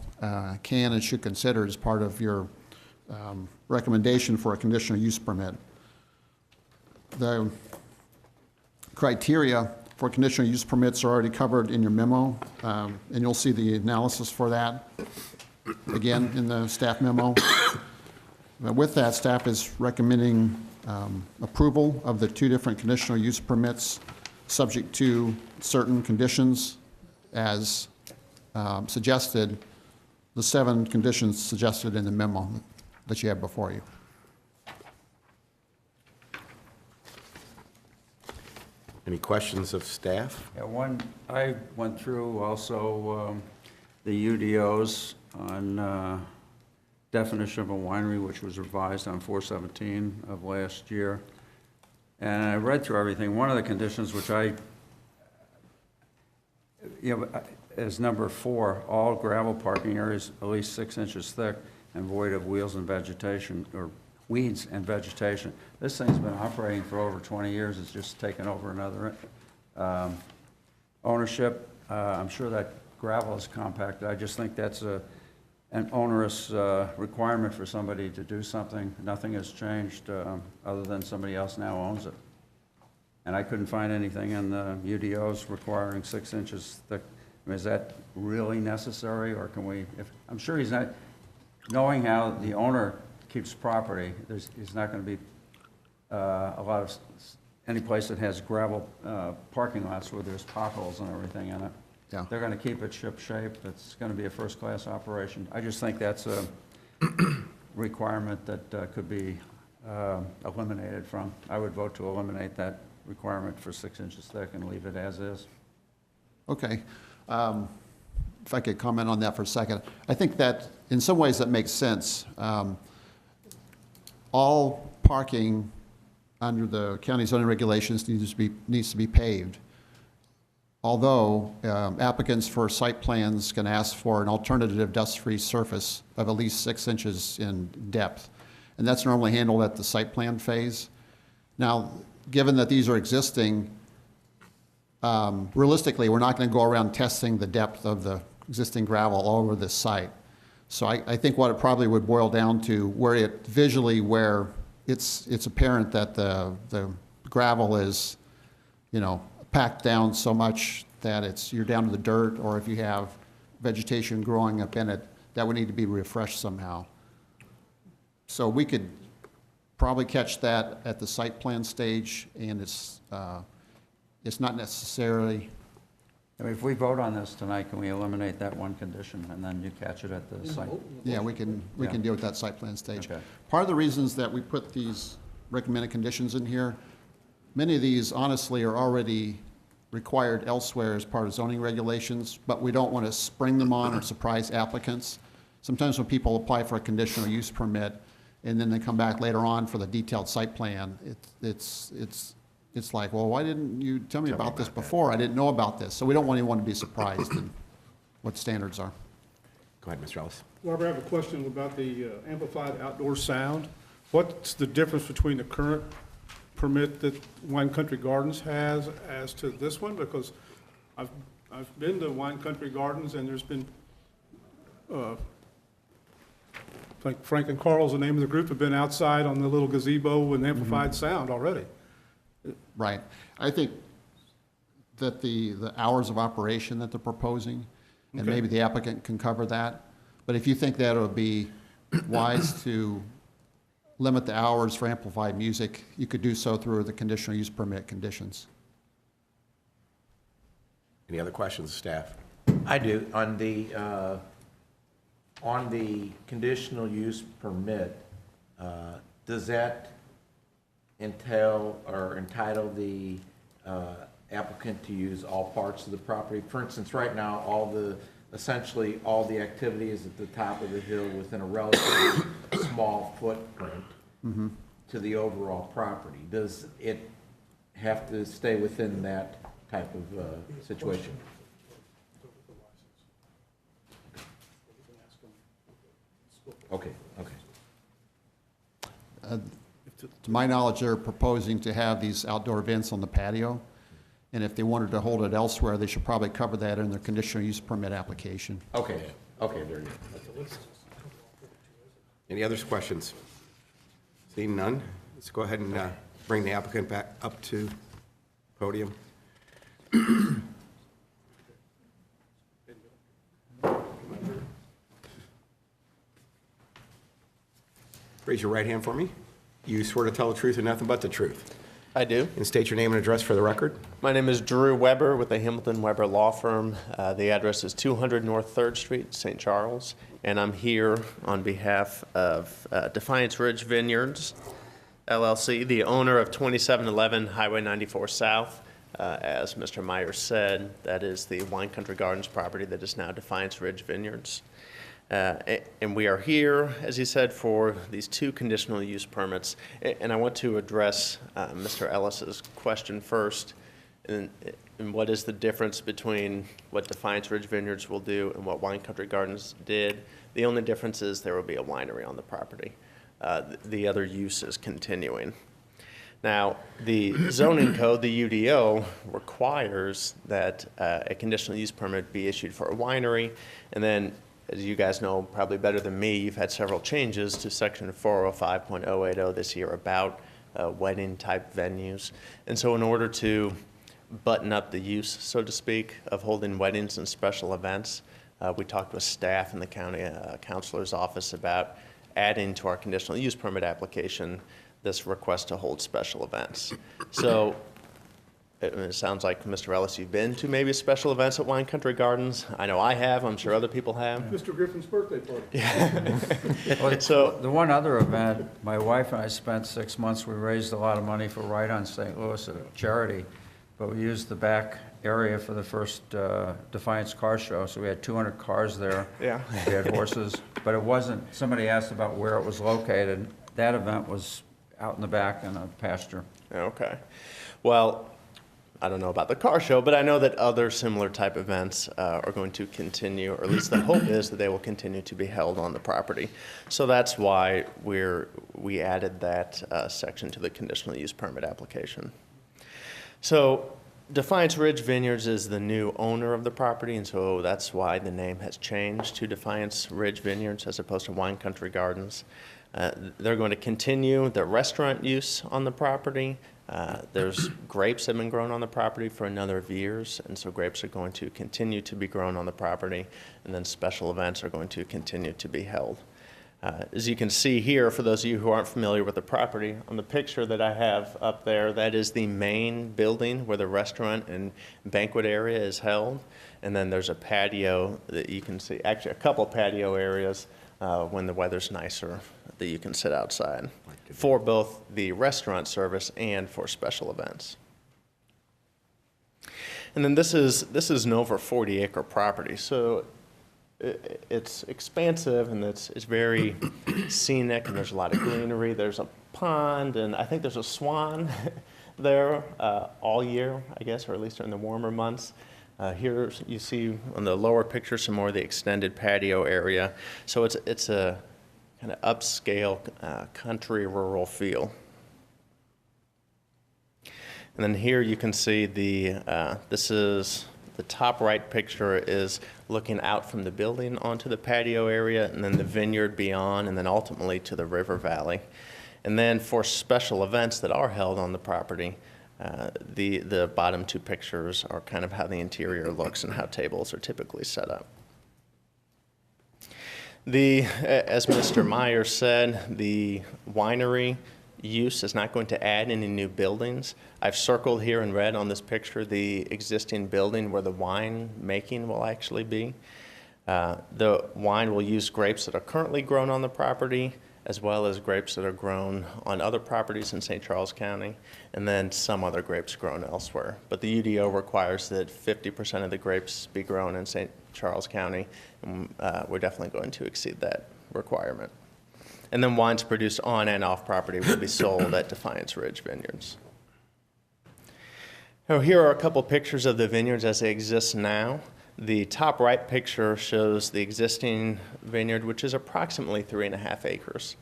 can and should consider as part of your recommendation for a conditional use permit. The criteria for conditional use permits are already covered in your memo, and you'll see the analysis for that again in the staff memo. With that, staff is recommending approval of the two different conditional use permits subject to certain conditions as suggested, the 7 conditions suggested in the memo that you have before you. Any questions of staff? Yeah, I went through also the UDOs on definition of a winery, which was revised on 4/17 of last year. And I read through everything. One of the conditions which is number 4, all gravel parking areas at least 6 inches thick and void of wheels and vegetation, or weeds and vegetation. This thing's been operating for over 20 years. It's just taken over another ownership. I'm sure that gravel is compacted. I just think that's an onerous requirement for somebody to do something. Nothing has changed other than somebody else now owns it. And I couldn't find anything in the UDOs requiring 6 inches thick. I mean, is that really necessary, or can we, I'm sure he's not, knowing how the owner keeps property, he's not going to be a lot of, any place that has gravel parking lots where there's potholes and everything in it. Yeah. They're going to keep it ship-shape. It's going to be a first-class operation. I just think that's a requirement that could be eliminated from. I would vote to eliminate that requirement for 6 inches thick and leave it as is. Okay. If I could comment on that for a second. I think that, in some ways, that makes sense. All parking under the county zoning regulations needs to be paved. Although applicants for site plans can ask for an alternative dust-free surface of at least 6 inches in depth. And that's normally handled at the site plan phase. Now, given that these are existing, realistically, we're not going to go around testing the depth of the existing gravel all over this site. So I think what it probably would boil down to, where it's apparent that the gravel is, packed down so much that you're down to the dirt, or if you have vegetation growing up in it, that would need to be refreshed somehow. So we could probably catch that at the site plan stage, and it's not necessarily. I mean, if we vote on this tonight, can we eliminate that one condition, and then you catch it at the site? Yeah, we can deal with that site plan stage. Okay. Part of the reasons that we put these recommended conditions in here, many of these honestly are already required elsewhere as part of zoning regulations, but we don't want to spring them on or surprise applicants. Sometimes when people apply for a conditional use permit and then they come back later on for the detailed site plan, it's like, well, why didn't you tell me about this before? I didn't know about this. So we don't want anyone to be surprised in what standards are. Go ahead, Mr. Ellis. Robert, I have a question about the amplified outdoor sound. What's the difference between the current permit that Wine Country Gardens has as to this one? Because I've been to Wine Country Gardens, and there's been, like Frank and Carl's the name of the group, have been outside on the little gazebo with amplified sound already. Right. I think that the hours of operation that they're proposing, and Okay. maybe the applicant can cover that, but if you think that it would be wise to limit the hours for amplified music, you could do so through the conditional use permit conditions. Any other questions, staff? I do. On the conditional use permit, does that entail or entitle the applicant to use all parts of the property? For instance, right now, essentially all the activity is at the top of the hill within a relatively small footprint to the overall property. Does it have to stay within that type of situation? Okay. To my knowledge, they're proposing to have these outdoor events on the patio, and if they wanted to hold it elsewhere, they should probably cover that in their conditional use permit application. Okay, there you go. Any other questions? Seeing none, let's go ahead and bring the applicant back up to podium. Raise your right hand for me. You swear to tell the truth and nothing but the truth. I do. And state your name and address for the record. My name is Drew Weber with the Hamilton Weber Law Firm. The address is 200 North 3rd Street, St. Charles, and I'm here on behalf of Defiance Ridge Vineyards, LLC, the owner of 2711 Highway 94 South. As Mr. Myers said, that is the Wine Country Gardens property that is now Defiance Ridge Vineyards. And we are here, as he said, for these two conditional use permits. And I want to address Mr. Ellis's question first, and what is the difference between what Defiance Ridge Vineyards will do and what Wine Country Gardens did. The only difference is there will be a winery on the property. The other use is continuing. Now, the zoning code, the UDO, requires that a conditional use permit be issued for a winery, and then, as you guys know probably better than me, you've had several changes to section 405.080 this year about wedding-type venues. And so in order to button up the use, so to speak, of holding weddings and special events, we talked with staff in the county counselor's office about adding to our conditional use permit application this request to hold special events. So it sounds like, Mr. Ellis, you've been to maybe special events at Wine Country Gardens. I know I have. I'm sure other people have. Mr. Griffin's birthday party. Well, the one other event, my wife and I spent 6 months, we raised a lot of money for Right on St. Louis, a charity, but we used the back area for the first Defiance Car Show, so we had 200 cars there. Yeah. We had horses, but it wasn't, somebody asked about where it was located. That event was out in the back in a pasture. Okay. Well, I don't know about the car show, but I know that other similar type events are going to continue, or at least the hope is that they will continue to be held on the property. So that's why we added that section to the conditional use permit application. So Defiance Ridge Vineyards is the new owner of the property, and so that's why the name has changed to Defiance Ridge Vineyards as opposed to Wine Country Gardens. They're going to continue the restaurant use on the property. There's grapes that have been grown on the property for a number of years, and so grapes are going to continue to be grown on the property, and then special events are going to continue to be held. As you can see here, for those of you who aren't familiar with the property, on the picture that I have up there, that is the main building where the restaurant and banquet area is held, and then there's a patio that you can see, actually a couple patio areas when the weather's nicer that you can sit outside for both the restaurant service and for special events. And then this is an over 40-acre property, so it's expansive and it's very scenic, and there's a lot of greenery. There's a pond, and I think there's a swan there all year, I guess, or at least during the warmer months. Here you see on the lower picture some more of the extended patio area. So it's a kind of upscale country rural feel. And then here you can see this is the top right picture is looking out from the building onto the patio area, and then the vineyard beyond, and then ultimately to the river valley. And then for special events that are held on the property, the bottom two pictures are kind of how the interior looks and how tables are typically set up. As Mr. Meyer said, the winery use is not going to add any new buildings. I've circled here in red on this picture the existing building where the wine making will actually be. The wine will use grapes that are currently grown on the property, as well as grapes that are grown on other properties in St. Charles County, and then some other grapes grown elsewhere. But the UDO requires that 50% of the grapes be grown in St. Charles County, and we're definitely going to exceed that requirement. And then wines produced on and off property will be sold at Defiance Ridge Vineyards. Now, here are a couple pictures of the vineyards as they exist now. The top right picture shows the existing vineyard, which is approximately 3.5 acres.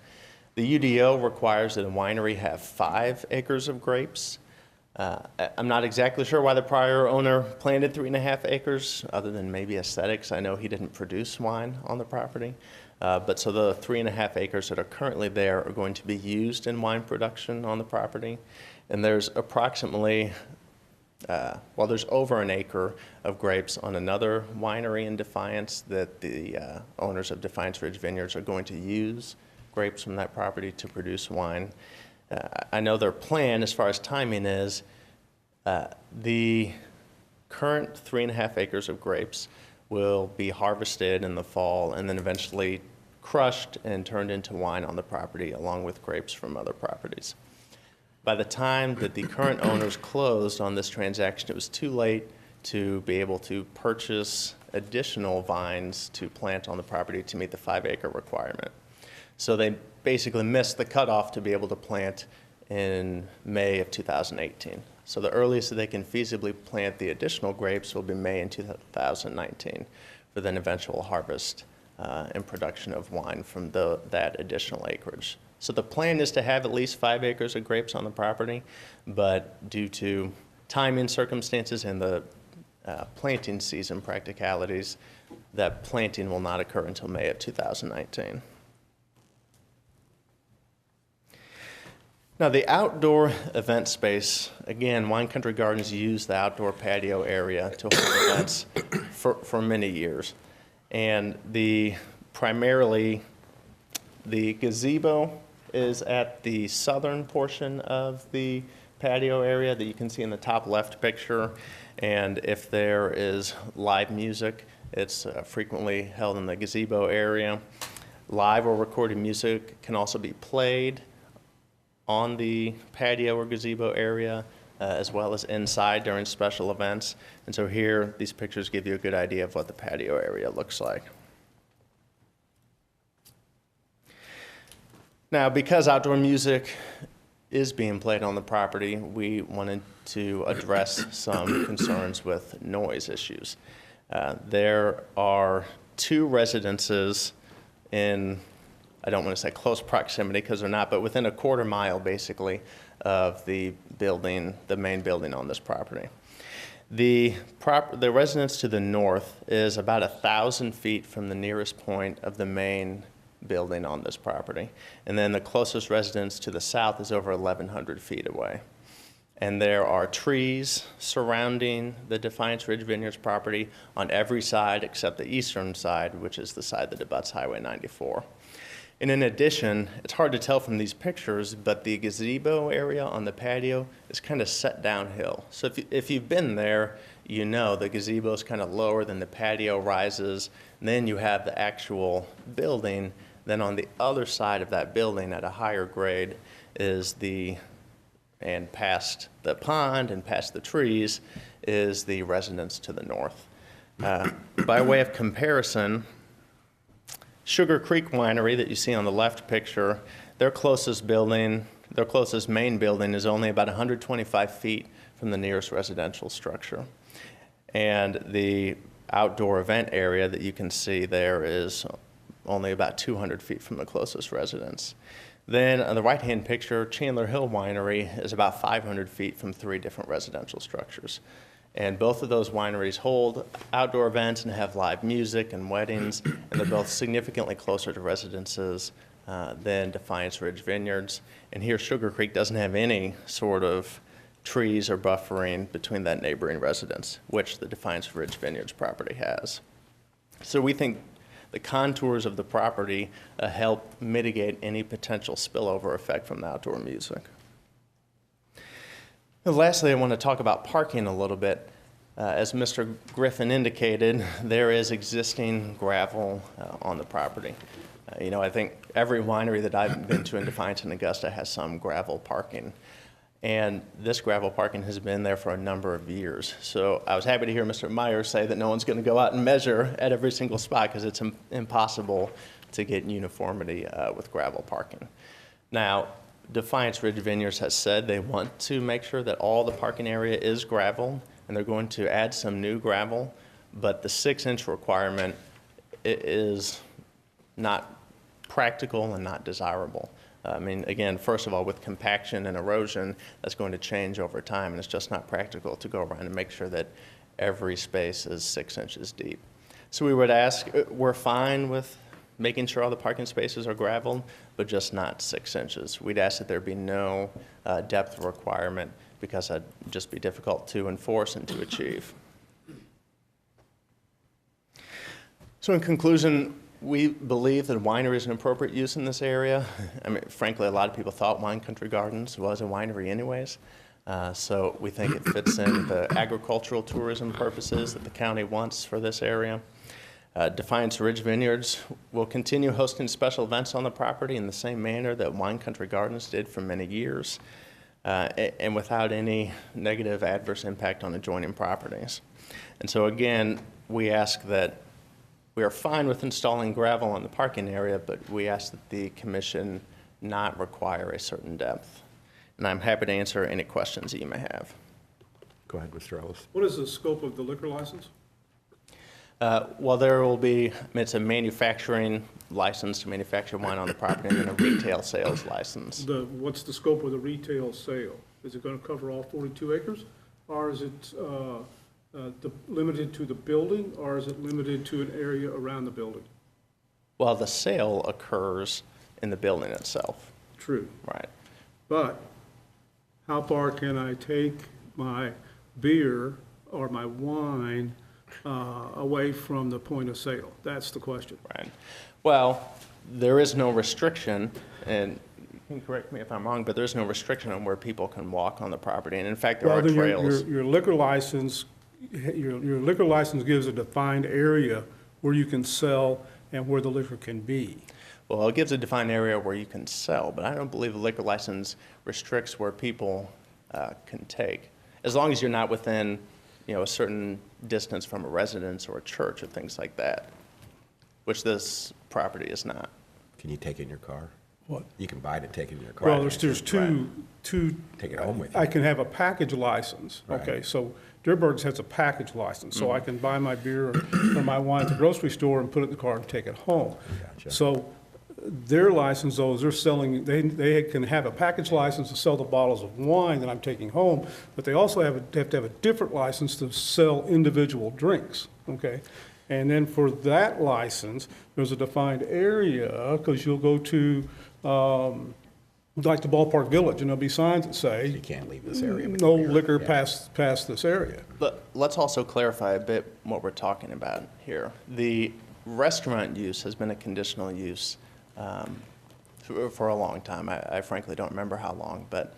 The UDO requires that a winery have 5 acres of grapes. I'm not exactly sure why the prior owner planted 3.5 acres, other than maybe aesthetics. I know he didn't produce wine on the property. But so the 3.5 acres that are currently there are going to be used in wine production on the property. And there's approximately, there's over an acre of grapes on another winery in Defiance that the owners of Defiance Ridge Vineyards are going to use grapes from that property to produce wine. I know their plan as far as timing is the current 3.5 acres of grapes will be harvested in the fall and then eventually crushed and turned into wine on the property along with grapes from other properties. By the time that the current owners closed on this transaction, it was too late to be able to purchase additional vines to plant on the property to meet the 5-acre requirement. So they basically missed the cutoff to be able to plant in May of 2018. So the earliest that they can feasibly plant the additional grapes will be May in 2019 for then eventual harvest and production of wine from that additional acreage. So the plan is to have at least 5 acres of grapes on the property, but due to timing circumstances and the planting season practicalities, that planting will not occur until May of 2019. Now, the outdoor event space, again, Wine Country Gardens used the outdoor patio area to hold events for many years. And primarily, the gazebo is at the southern portion of the patio area that you can see in the top left picture. And if there is live music, it's frequently held in the gazebo area. Live or recorded music can also be played on the patio or gazebo area, as well as inside during special events. And so here, these pictures give you a good idea of what the patio area looks like. Now, because outdoor music is being played on the property, we wanted to address some concerns with noise issues. There are 2 residences in, I don't want to say close proximity because they're not, but within a quarter mile basically of the building, the main building on this property. The residence to the north is about 1,000 feet from the nearest point of the main building on this property. And then the closest residence to the south is over 1,100 feet away. And there are trees surrounding the Defiance Ridge Vineyards property on every side except the eastern side, which is the side that abuts Highway 94. And in addition, it's hard to tell from these pictures, but the gazebo area on the patio is kind of set downhill. So if you've been there, you know the gazebo is kind of lower than the patio rises. And then you have the actual building. Then on the other side of that building at a higher grade is and past the pond and past the trees is the residence to the north. By way of comparison, Sugar Creek Winery that you see on the left picture, their closest main building is only about 125 feet from the nearest residential structure. And the outdoor event area that you can see there is only about 200 feet from the closest residence. Then on the right-hand picture, Chandler Hill Winery is about 500 feet from 3 different residential structures. And both of those wineries hold outdoor events and have live music and weddings, and they're both significantly closer to residences than Defiance Ridge Vineyards. And here, Sugar Creek doesn't have any sort of trees or buffering between that neighboring residence, which the Defiance Ridge Vineyards property has. So we think the contours of the property help mitigate any potential spillover effect from the outdoor music. And lastly, I want to talk about parking a little bit. As Mr. Griffin indicated, there is existing gravel on the property. I think every winery that I've been to in Defiance and Augusta has some gravel parking. And this gravel parking has been there for a number of years. So I was happy to hear Mr. Myers say that no one's going to go out and measure at every single spot because it's impossible to get uniformity with gravel parking. Now, Defiance Ridge Vineyards has said they want to make sure that all the parking area is gravel, and they're going to add some new gravel, but the 6-inch requirement is not practical and not desirable. I mean, again, first of all, with compaction and erosion, that's going to change over time, and it's just not practical to go around and make sure that every space is 6 inches deep. So we would ask, we're fine with making sure all the parking spaces are gravel, but just not 6 inches. We'd ask that there be no depth requirement because that'd just be difficult to enforce and to achieve. So in conclusion, we believe that a winery is an appropriate use in this area. I mean, frankly, a lot of people thought Wine Country Gardens was a winery anyways. So we think it fits in the agricultural tourism purposes that the county wants for this area. Defiance Ridge Vineyards will continue hosting special events on the property in the same manner that Wine Country Gardens did for many years, and without any negative adverse impact on adjoining properties. And so again, we ask that we are fine with installing gravel on the parking area, but we ask that the commission not require a certain depth. And I'm happy to answer any questions that you may have. Go ahead, Mr. Ellis. What is the scope of the liquor license? Well, there will be, it's a manufacturing license to manufacture wine on the property and then a retail sales license. What's the scope of the retail sale? Is it going to cover all 42 acres? Or is it limited to the building, or is it limited to an area around the building? Well, the sale occurs in the building itself. True. Right. But how far can I take my beer or my wine away from the point of sale? That's the question. Right. Well, there is no restriction, and can correct me if I'm wrong, but there's no restriction on where people can walk on the property, and in fact, there Well, are then trails. your liquor license, your liquor license gives a defined area where you can sell and where the liquor can be. Well, it gives a defined area where you can sell, but I don't believe the liquor license restricts where people can take, as long as you're not within, a certain distance from a residence or a church or things like that, which this property is not. Can you take it in your car? What? You can buy it and take it in your car. Well, there's two. Take it home with you. I can have a package license. Right. Okay, so Dearborg's has a package license, so I can buy my beer or my wine at the grocery store and put it in the car and take it home. Gotcha. So their license, though, is they're selling, they can have a package license to sell the bottles of wine that I'm taking home, but they also have to have a different license to sell individual drinks, okay? And then for that license, there's a defined area, because you'll go to, like the Ballpark Village, and there'll be signs that say, You can't leave this area. no liquor past this area. But let's also clarify a bit what we're talking about here. The restaurant use has been a conditional use for a long time. I frankly don't remember how long, but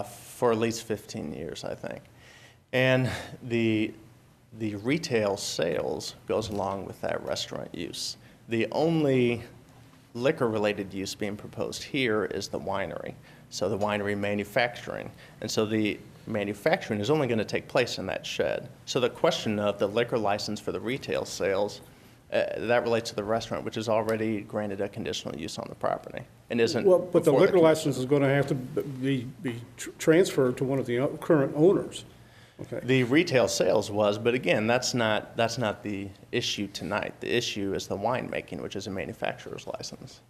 for at least 15 years, I think. And the retail sales goes along with that restaurant use. The only liquor-related use being proposed here is the winery, so the winery manufacturing. And so the manufacturing is only going to take place in that shed. So the question of the liquor license for the retail sales, that relates to the restaurant, which is already granted a conditional use on the property and isn't. Well, but the before liquor commission. license is going to have to be transferred to one of the current owners. Okay. The retail sales was, but again, that's not the issue tonight. The issue is the winemaking, which is a manufacturer's license.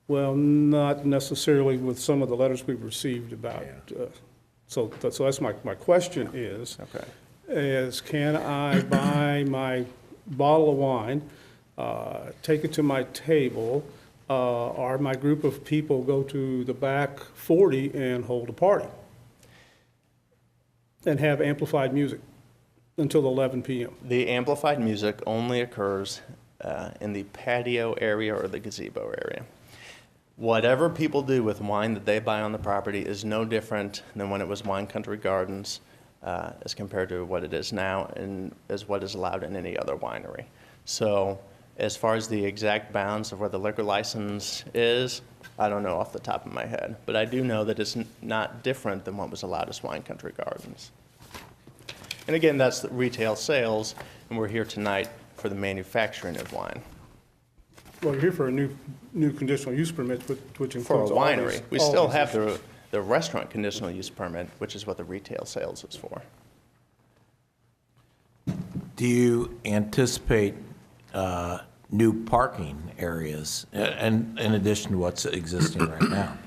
Well, not necessarily with some of the letters we've received about, so that's my question is, can I buy my bottle of wine, take it to my table, or my group of people go to the back 40 and hold a party? And have amplified music until 11 p.m. The amplified music only occurs in the patio area or the gazebo area. Whatever people do with wine that they buy on the property is no different than when it was Wine Country Gardens as compared to what it is now and as what is allowed in any other winery. So as far as the exact bounds of where the liquor license is, I don't know off the top of my head, but I do know that it's not different than what was allowed as Wine Country Gardens. And again, that's the retail sales, and we're here tonight for the manufacturing of wine. Well, you're here for a new conditional use permit, which includes For a all winery. these- We all still these have issues. the restaurant conditional use permit, which is what the retail sales is for. Do you anticipate new parking areas in addition to what's existing right now?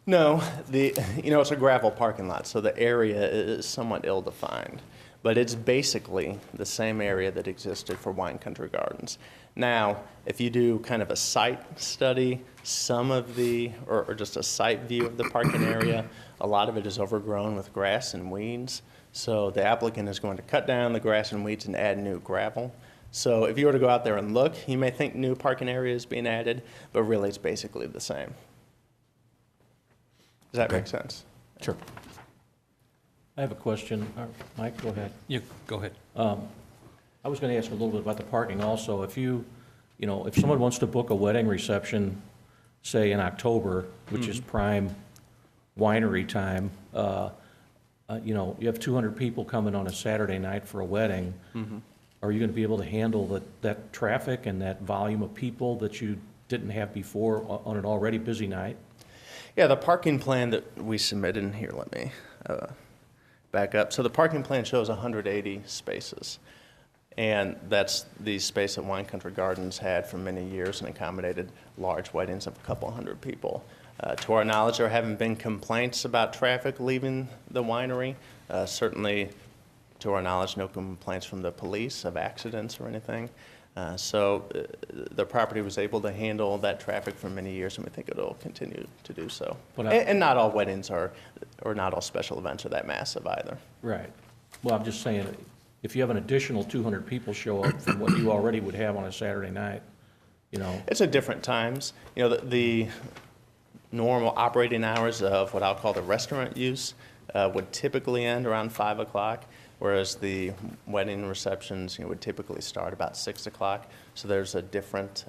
No, it's a gravel parking lot, so the area is somewhat ill-defined. But it's basically the same area that existed for Wine Country Gardens. Now, if you do kind of a site study, some of or just a site view of the parking area, a lot of it is overgrown with grass and weeds. So the applicant is going to cut down the grass and weeds and add new gravel. So if you were to go out there and look, you may think new parking area is being added, but really it's basically the same. Does that make sense? Sure. I have a question. Mike, go ahead. You, go ahead. I was going to ask a little bit about the parking also. If if someone wants to book a wedding reception, say in October, which is prime winery time, you have 200 people coming on a Saturday night for a wedding. Are you going to be able to handle that traffic and that volume of people that you didn't have before on an already busy night? Yeah, the parking plan that we submitted in here, let me back up. So the parking plan shows 180 spaces. And that's the space that Wine Country Gardens had for many years and accommodated large weddings of a couple hundred people. To our knowledge, there haven't been complaints about traffic leaving the winery. Certainly, to our knowledge, no complaints from the police of accidents or anything. So the property was able to handle that traffic for many years, and we think it'll continue to do so. And not all weddings or not all special events are that massive either. Right. Well, I'm just saying, if you have an additional 200 people show up from what you already would have on a Saturday night, It's at different times. The normal operating hours of what I'll call the restaurant use would typically end around 5 o'clock, whereas the wedding receptions, would typically start about 6 o'clock. So there's a different,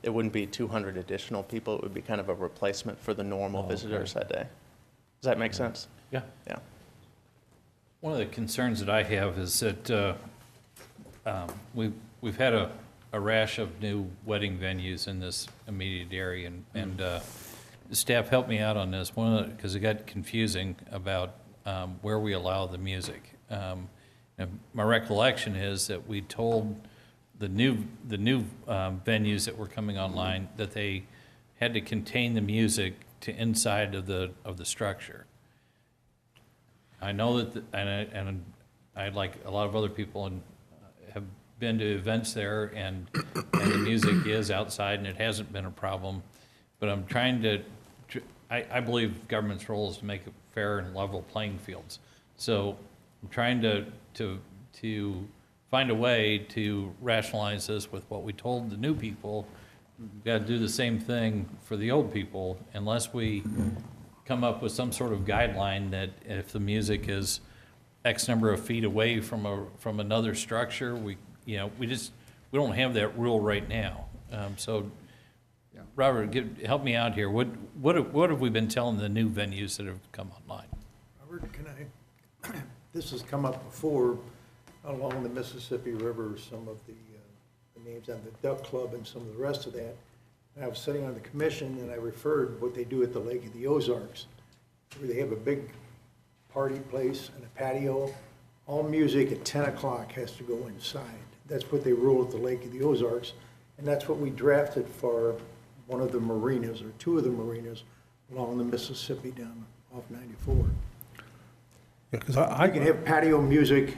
it wouldn't be 200 additional people. It would be kind of a replacement for the normal visitors that day. Does that make sense? Yeah. Yeah. One of the concerns that I have is that we've had a rash of new wedding venues in this immediate area, and the staff helped me out on this, because it got confusing about where we allow the music. And my recollection is that we told the new venues that were coming online that they had to contain the music to inside of the structure. I know that, and I, like a lot of other people, have been to events there, and the music is outside, and it hasn't been a problem. But I'm trying to, I believe government's role is to make it fair and level playing fields. So I'm trying to find a way to rationalize this with what we told the new people. We've got to do the same thing for the old people, unless we come up with some sort of guideline that if the music is X number of feet away from another structure, we don't have that rule right now. So, Robert, help me out here. What have we been telling the new venues that have come online? Robert, this has come up before along the Mississippi River, some of the names on the Duck Club and some of the rest of that. And I was sitting on the commission and I referred what they do at the Lake of the Ozarks, where they have a big party place and a patio. All music at 10 o'clock has to go inside. That's what they rule at the Lake of the Ozarks. And that's what we drafted for one of the marinas, or two of the marinas, along the Mississippi down off 94. Yeah, because You can have patio music,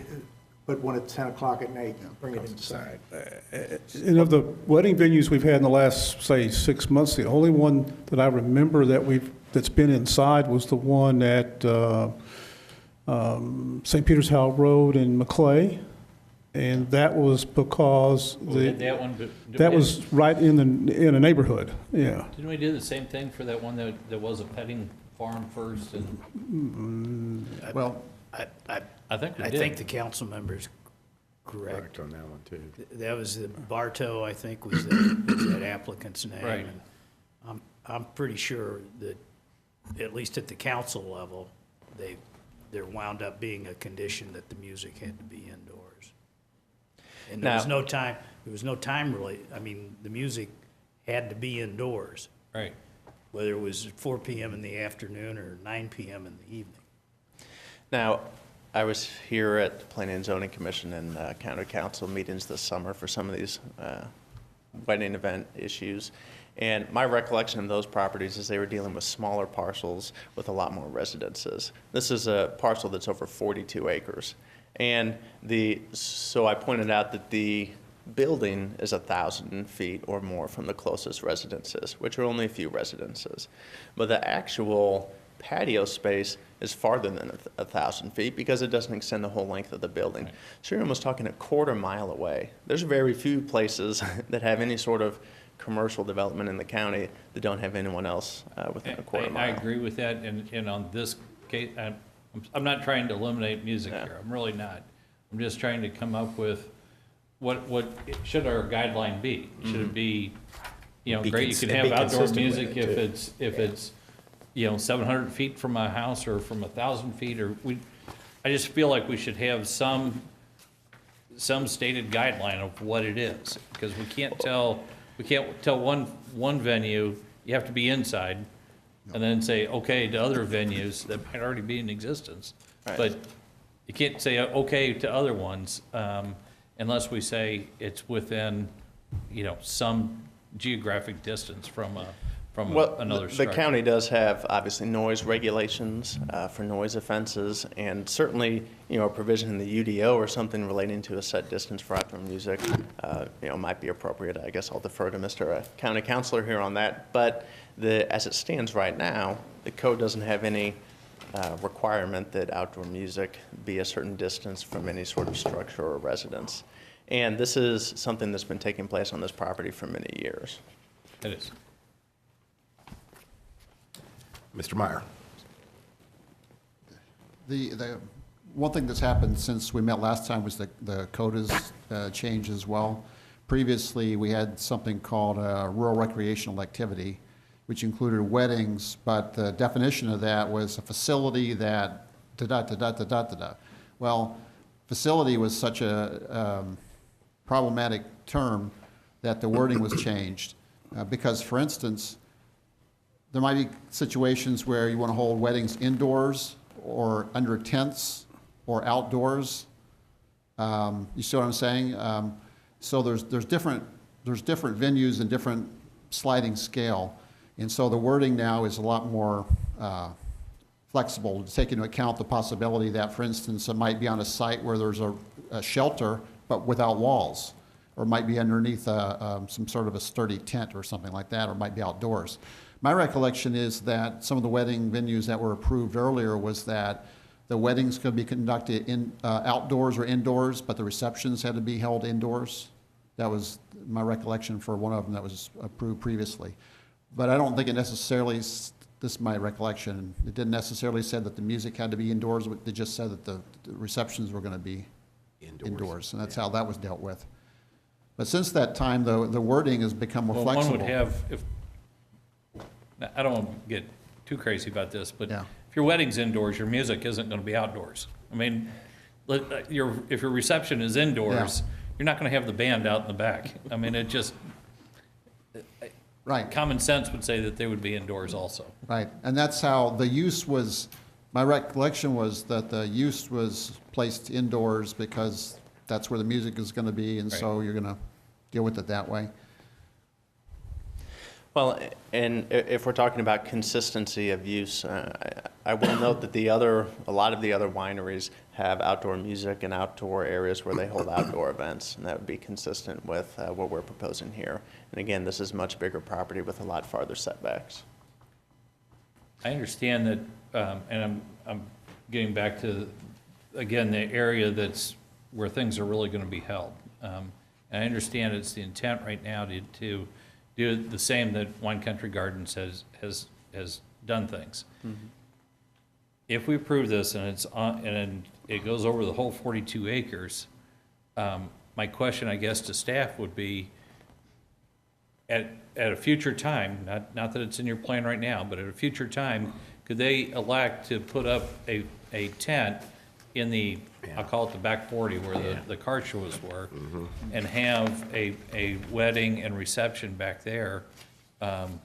but when it's 10 o'clock at night, bring it inside. And of the wedding venues we've had in the last, say, 6 months, the only one that I remember that's been inside was the one at St. Peter's Howell Road in Maclay. And that was because that was right in a neighborhood, yeah. Didn't we do the same thing for that one that was a petting farm first? And Well, I think we did. I think the council member's correct on that one, too. That was the Bartow, I think, was that applicant's name. Right. And I'm pretty sure that, at least at the council level, there wound up being a condition that the music had to be indoors. And there was no time really, the music had to be indoors. Right. Whether it was 4 p.m. in the afternoon or 9 p.m. in the evening. Now, I was here at the Planning and Zoning Commission and County Council meetings this summer for some of these wedding event issues. And my recollection of those properties is they were dealing with smaller parcels with a lot more residences. This is a parcel that's over 42 acres. And so I pointed out that the building is 1,000 feet or more from the closest residences, which are only a few residences. But the actual patio space is farther than 1,000 feet because it doesn't extend the whole length of the building. Right. So you're almost talking a quarter mile away. There's very few places that have any sort of commercial development in the county that don't have anyone else within a quarter mile. I agree with that, and on this case, I'm not trying to eliminate music here. I'm really not. I'm just trying to come up with what should our guideline be? Should it be, great, you can have outdoor music if it's 700 feet from my house or from 1,000 feet, I just feel like we should have some stated guideline of what it is, because we can't tell one venue you have to be inside, and then say okay to other venues that might already be in existence. Right. But you can't say okay to other ones unless we say it's within some geographic distance from another structure. The county does have, obviously, noise regulations for noise offenses, and certainly, a provision in the UDO or something relating to a set distance for outdoor music, might be appropriate. I guess I'll defer to Mr. County Councilor here on that. But as it stands right now, the code doesn't have any requirement that outdoor music be a certain distance from any sort of structure or residence. And this is something that's been taking place on this property for many years. It is. Mr. Meyer. The one thing that's happened since we met last time was the code has changed as well. Previously, we had something called rural recreational activity, which included weddings, but the definition of that was a facility that da-da-da-da-da-da-da. Well, facility was such a problematic term that the wording was changed. Because, for instance, there might be situations where you want to hold weddings indoors or under tents or outdoors. You see what I'm saying? So there's different venues and different sliding scale. And so the wording now is a lot more flexible to take into account the possibility that, for instance, it might be on a site where there's a shelter but without walls, or might be underneath some sort of a sturdy tent or something like that, or might be outdoors. My recollection is that some of the wedding venues that were approved earlier was that the weddings could be conducted in outdoors or indoors, but the receptions had to be held indoors. That was my recollection for one of them that was approved previously. But I don't think it necessarily, this is my recollection, it didn't necessarily say that the music had to be indoors, it just said that the receptions were going to be indoors, and that's how that was dealt with. But since that time, the wording has become more flexible. One would have, I don't want to get too crazy about this, but Yeah. if your wedding's indoors, your music isn't going to be outdoors. I mean, if your reception is indoors, you're not going to have the band out in the back. I mean, it just, right. Common sense would say that they would be indoors also. Right, and that's how the use was, my recollection was that the use was placed indoors because that's where the music is going to be, and so you're going to deal with it that way. Well, and if we're talking about consistency of use, I will note that a lot of the other wineries have outdoor music and outdoor areas where they hold outdoor events, and that would be consistent with what we're proposing here. And again, this is much bigger property with a lot farther setbacks. I understand that, and I'm getting back to, again, the area that's where things are really going to be held. And I understand it's the intent right now to do the same that Wine Country Gardens has done things. Mm-hmm. If we approve this and it goes over the whole 42 acres, my question, I guess, to staff would be, at a future time, not that it's in your plan right now, but at a future time, could they elect to put up a tent in the, I'll call it the back 40 where the car shows were, and have a wedding and reception back there? And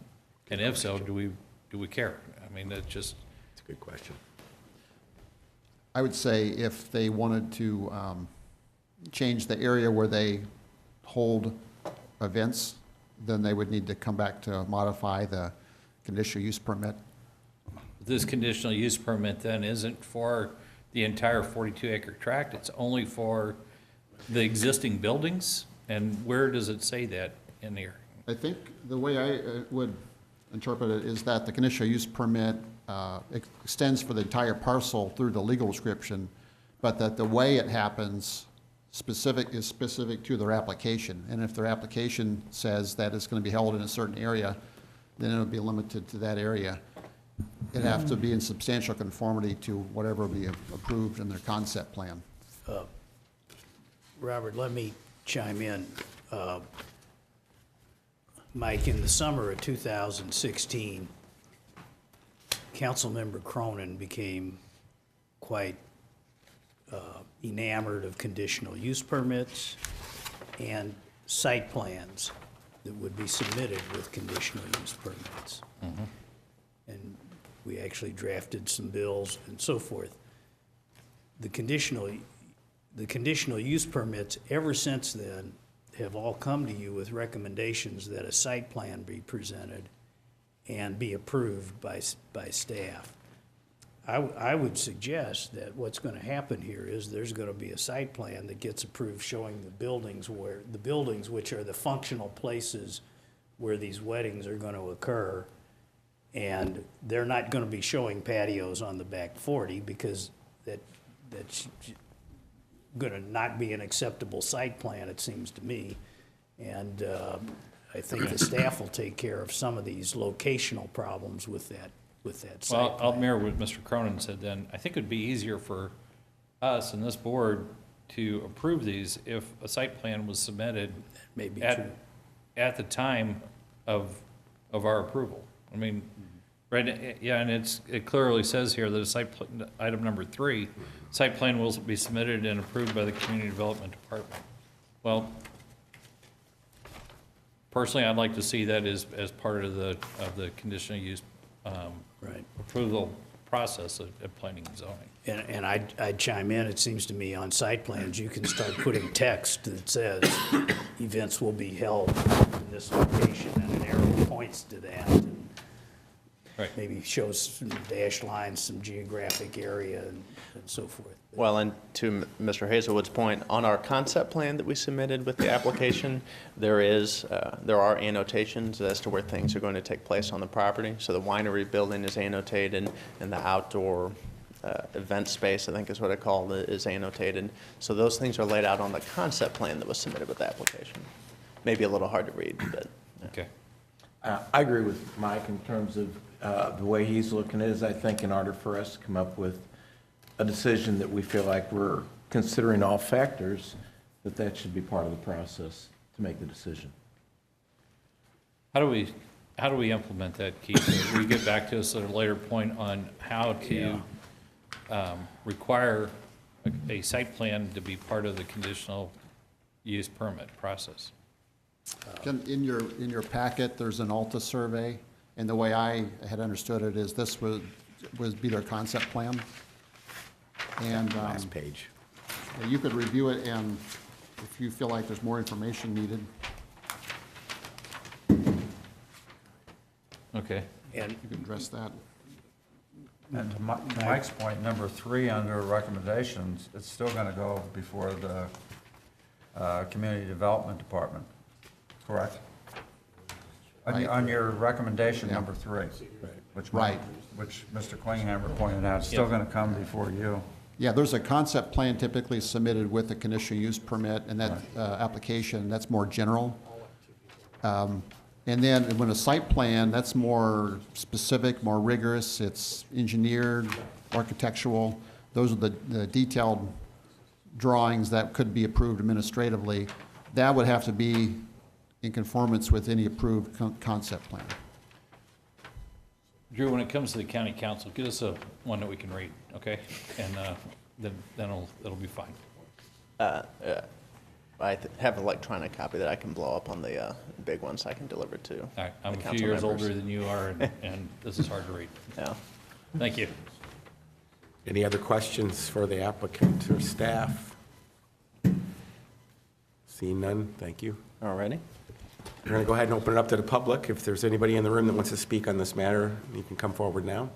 if so, do we care? I mean, it's just. It's a good question. I would say if they wanted to change the area where they hold events, then they would need to come back to modify the conditional use permit. This conditional use permit then isn't for the entire 42-acre tract, it's only for the existing buildings? And where does it say that in here? I think the way I would interpret it is that the conditional use permit extends for the entire parcel through the legal description, but that the way it happens is specific to their application. And if their application says that it's going to be held in a certain area, then it'll be limited to that area. It'd have to be in substantial conformity to whatever will be approved in their concept plan. Robert, let me chime in. Mike, in the summer of 2016, Councilmember Cronin became quite enamored of conditional use permits and site plans that would be submitted with conditional use permits. And we actually drafted some bills and so forth. The conditional use permits ever since then have all come to you with recommendations that a site plan be presented and be approved by staff. I would suggest that what's going to happen here is there's going to be a site plan that gets approved showing the buildings which are the functional places where these weddings are going to occur. And they're not going to be showing patios on the back 40 because that's going to not be an acceptable site plan, it seems to me. And I think the staff will take care of some of these locational problems with that with that site Well, I'll plan. mirror what Mr. Cronin said then. I think it'd be easier for us and this board to approve these if a site plan was submitted May be at, true. at the time of our approval. I mean, right, yeah, and it clearly says here that a item number 3, site plan will be submitted and approved by the Community Development Department. Well, personally, I'd like to see that as part of the conditional use Right. approval process of planning and zoning. And I'd chime in, it seems to me on site plans, you can start putting text that says events will be held in this location and an arrow points to that. And Right. maybe shows some dashed lines, some geographic area and so forth. Well, and to Mr. Hazelwood's point, on our concept plan that we submitted with the application, there are annotations as to where things are going to take place on the property. So the winery building is annotated, and the outdoor event space, I think is what I call it, is annotated. So those things are laid out on the concept plan that was submitted with the application. Maybe a little hard to read, but. Okay. I agree with Mike in terms of the way he's looking at it. Is I think in order for us to come up with a decision that we feel like we're considering all factors, that should be part of the process to make the decision. How do we implement that, Keith? Will you get back to us at a later point on how to require a site plan to be part of the conditional use permit process? In your packet, there's an Alta survey, and the way I had understood it is this would be their concept plan. And Last page. you could review it, and if you feel like there's more information needed. Okay. And You can address that. And to Mike's point, number 3 under recommendations, it's still going to go before the Community Development Department, correct? On your recommendation, number 3, which Right. which Mr. Klinghammer pointed out, it's still going to come before you. Yeah, there's a concept plan typically submitted with the conditional use permit, and that application, that's more general. And then when a site plan, that's more specific, more rigorous, it's engineered, architectural. Those are the detailed drawings that could be approved administratively. That would have to be in conformance with any approved concept plan. Drew, when it comes to the county council, get us one that we can read, okay? And then it'll be fine. I have an electronic copy that I can blow up on the big ones I can deliver to All right, I'm the a few council years members. older than you are, and this is hard to read. Yeah. Thank you. Any other questions for the applicant or staff? Seeing none, thank you. All righty. We're going to go ahead and open it up to the public. If there's anybody in the room that wants to speak on this matter, you can come forward now.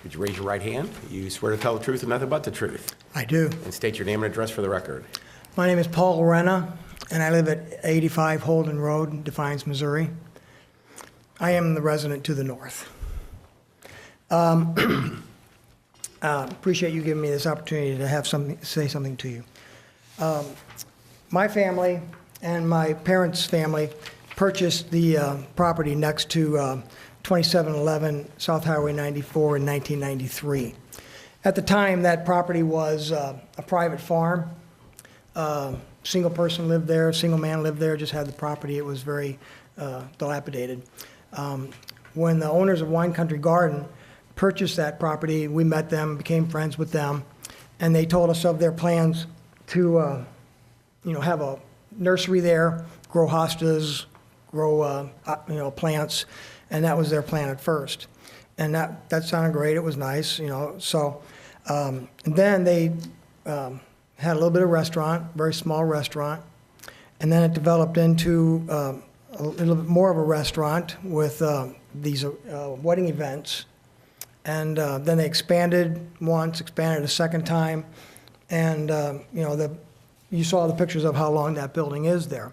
Would you raise your right hand? You swear to tell the truth and nothing but the truth? I do. And state your name and address for the record. My name is Paul Lorena, and I live at 85 Holden Road, Defiance, Missouri. I am the resident to the north. Appreciate you giving me this opportunity to have say something to you. My family and my parents' family purchased the property next to 2711 South Highway 94 in 1993. At the time, that property was a private farm. Single person lived there, single man lived there, just had the property. It was very dilapidated. When the owners of Wine Country Garden purchased that property, we met them, became friends with them, and they told us of their plans to have a nursery there, grow hostas, grow plants, and that was their plan at first. And that sounded great. It was nice, So and then they had a little bit of restaurant, very small restaurant, and then it developed into a little bit more of a restaurant with these wedding events. And then they expanded once, expanded a second time, and you saw the pictures of how long that building is there.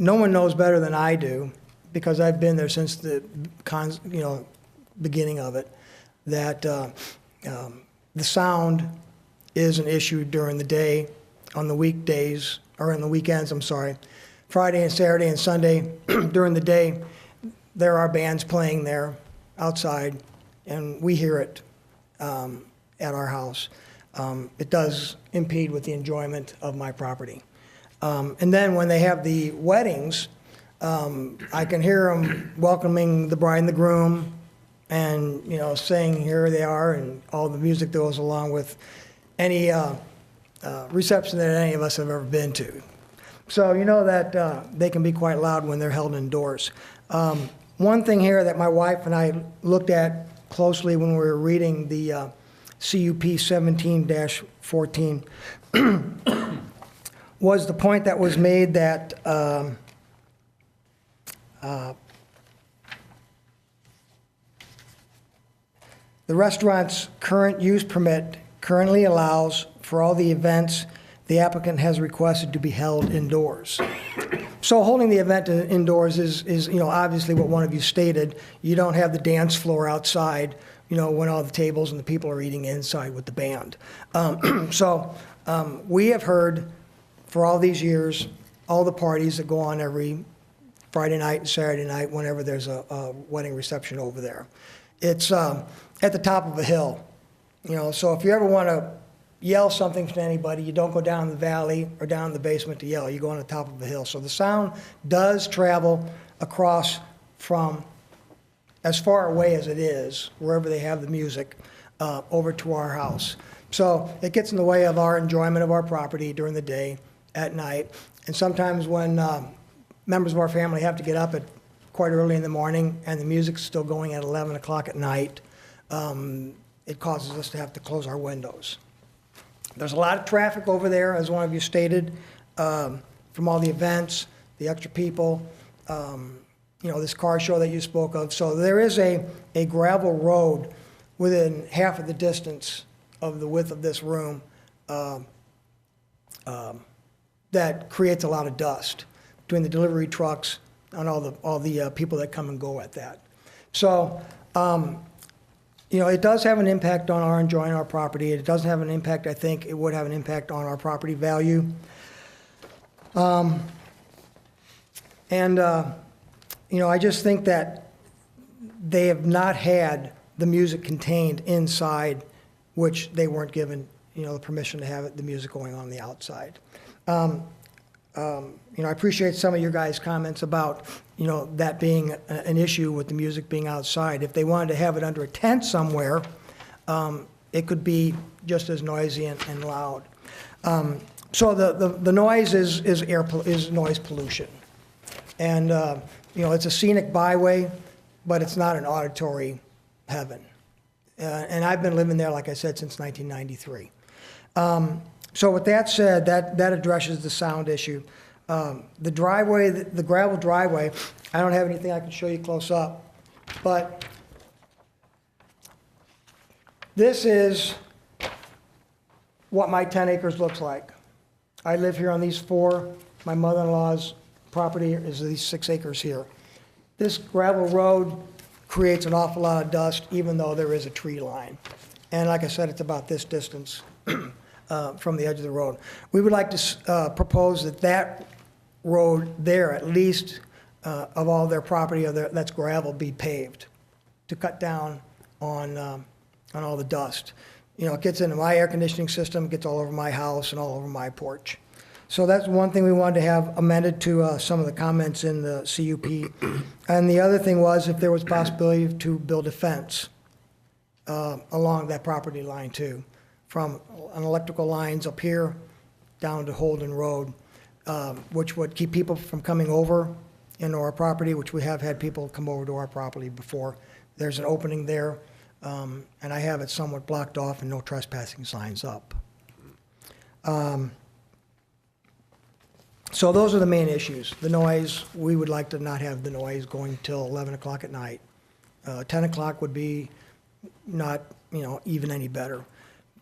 No one knows better than I do, because I've been there since the beginning of it, that the sound is an issue during the day, on the weekdays, or on the weekends, I'm sorry. Friday and Saturday and Sunday, during the day, there are bands playing there outside, and we hear it at our house. It does impede with the enjoyment of my property. And then when they have the weddings, I can hear them welcoming the bride and the groom and, you know, saying, here they are, and all the music that goes along with any reception that any of us have ever been to. So you know that they can be quite loud when they're held indoors. One thing here that my wife and I looked at closely when we were reading the CUP 17-14 was the point that was made that the restaurant's current use permit currently allows for all the events the applicant has requested to be held indoors. So holding the event indoors is, you know, obviously what one of you stated. You don't have the dance floor outside, you know, when all the tables and the people are eating inside with the band. We have heard for all these years, all the parties that go on every Friday night and Saturday night whenever there's a wedding reception over there. It's at the top of a hill, you know, so if you ever want to yell something to anybody, you don't go down the valley or down the basement to yell, you go on the top of a hill. So the sound does travel across from as far away as it is, wherever they have the music, over to our house. So it gets in the way of our enjoyment of our property during the day, at night, and sometimes when members of our family have to get up at quite early in the morning and the music's still going at 11 o'clock at night, it causes us to have to close our windows. There's a lot of traffic over there, as one of you stated, from all the events, the extra people, you know, this car show that you spoke of. So there is a gravel road within half of the distance of the width of this room that creates a lot of dust between the delivery trucks and all the people that come and go at that. So, you know, it does have an impact on our enjoying our property. It doesn't have an impact, I think it would have an impact on our property value. You know, I just think that they have not had the music contained inside, which they weren't given, you know, the permission to have the music going on the outside. You know, I appreciate some of your guys' comments about, you know, that being an issue with the music being outside. If they wanted to have it under a tent somewhere, it could be just as noisy and loud. So the noise is noise pollution. And, you know, it's a scenic byway, but it's not an auditory heaven. And I've been living there, like I said, since 1993. So with that said, that addresses the sound issue. The driveway, the gravel driveway, I don't have anything I can show you close up, but this is what my 10 acres looks like. I live here on these 4. My mother-in-law's property is these 6 acres here. This gravel road creates an awful lot of dust, even though there is a tree line. And like I said, it's about this distance from the edge of the road. We would like to propose that road there, at least of all their property that's gravel, be paved to cut down on all the dust. You know, it gets into my air conditioning system, gets all over my house and all over my porch. So that's one thing we wanted to have amended to some of the comments in the CUP. And the other thing was if there was possibility to build a fence along that property line too, from an electrical lines up here down to Holden Road, which would keep people from coming over into our property, which we have had people come over to our property before. There's an opening there, and I have it somewhat blocked off and no trespassing signs up. So those are the main issues. The noise, we would like to not have the noise going till 11 o'clock at night. 10 o'clock would be not, you know, even any better.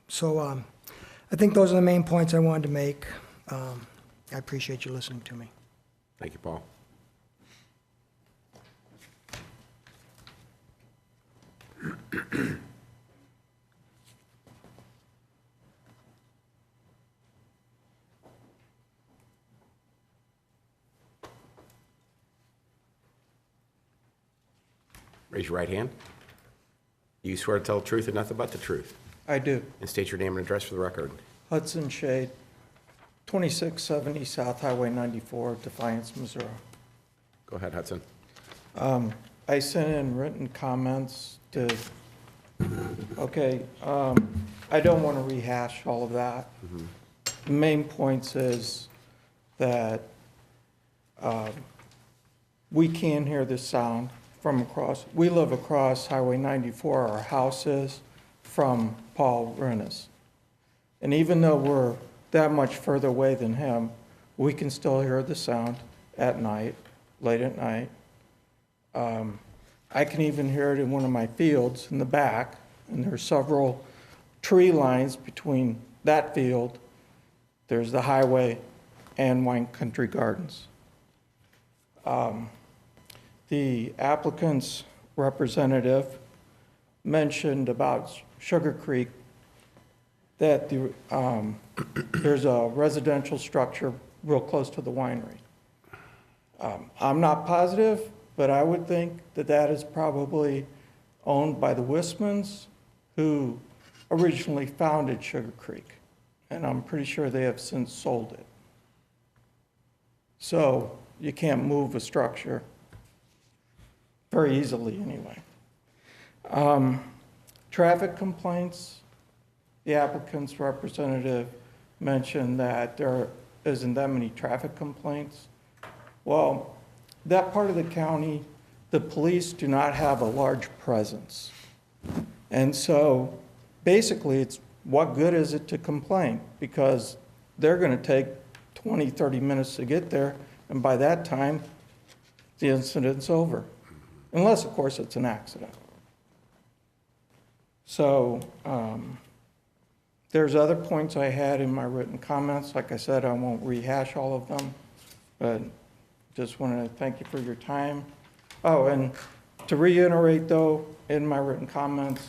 So I think those are the main points I wanted to make. I appreciate you listening to me. Thank you, Paul. Raise your right hand. You swear to tell the truth and nothing but the truth. I do. And state your name and address for the record. Hudson Shade, 2670 South Highway 94, Defiance, Missouri. Go ahead, Hudson. I sent in written comments to, okay, I don't want to rehash all of that. The main points is that we can hear the sound from across. We live across Highway 94, our house is, from Paul Rennes. And even though we're that much further away than him, we can still hear the sound at night, late at night. I can even hear it in one of my fields in the back, and there's several tree lines between that field. There's the highway and Wine Country Gardens. The applicant's representative mentioned about Sugar Creek, that there's a residential structure real close to the winery. I'm not positive, but I would think that that is probably owned by the Wismans, who originally founded Sugar Creek, and I'm pretty sure they have since sold it. So you can't move a structure very easily anyway. Traffic complaints, the applicant's representative mentioned that there isn't that many traffic complaints. Well, that part of the county, the police do not have a large presence. And so basically it's what good is it to complain? Because they're going to take 20, 30 minutes to get there, and by that time, the incident's over. Unless, of course, it's an accident. So there's other points I had in my written comments. Like I said, I won't rehash all of them, but just wanted to thank you for your time. Oh, and to reiterate, though, in my written comments,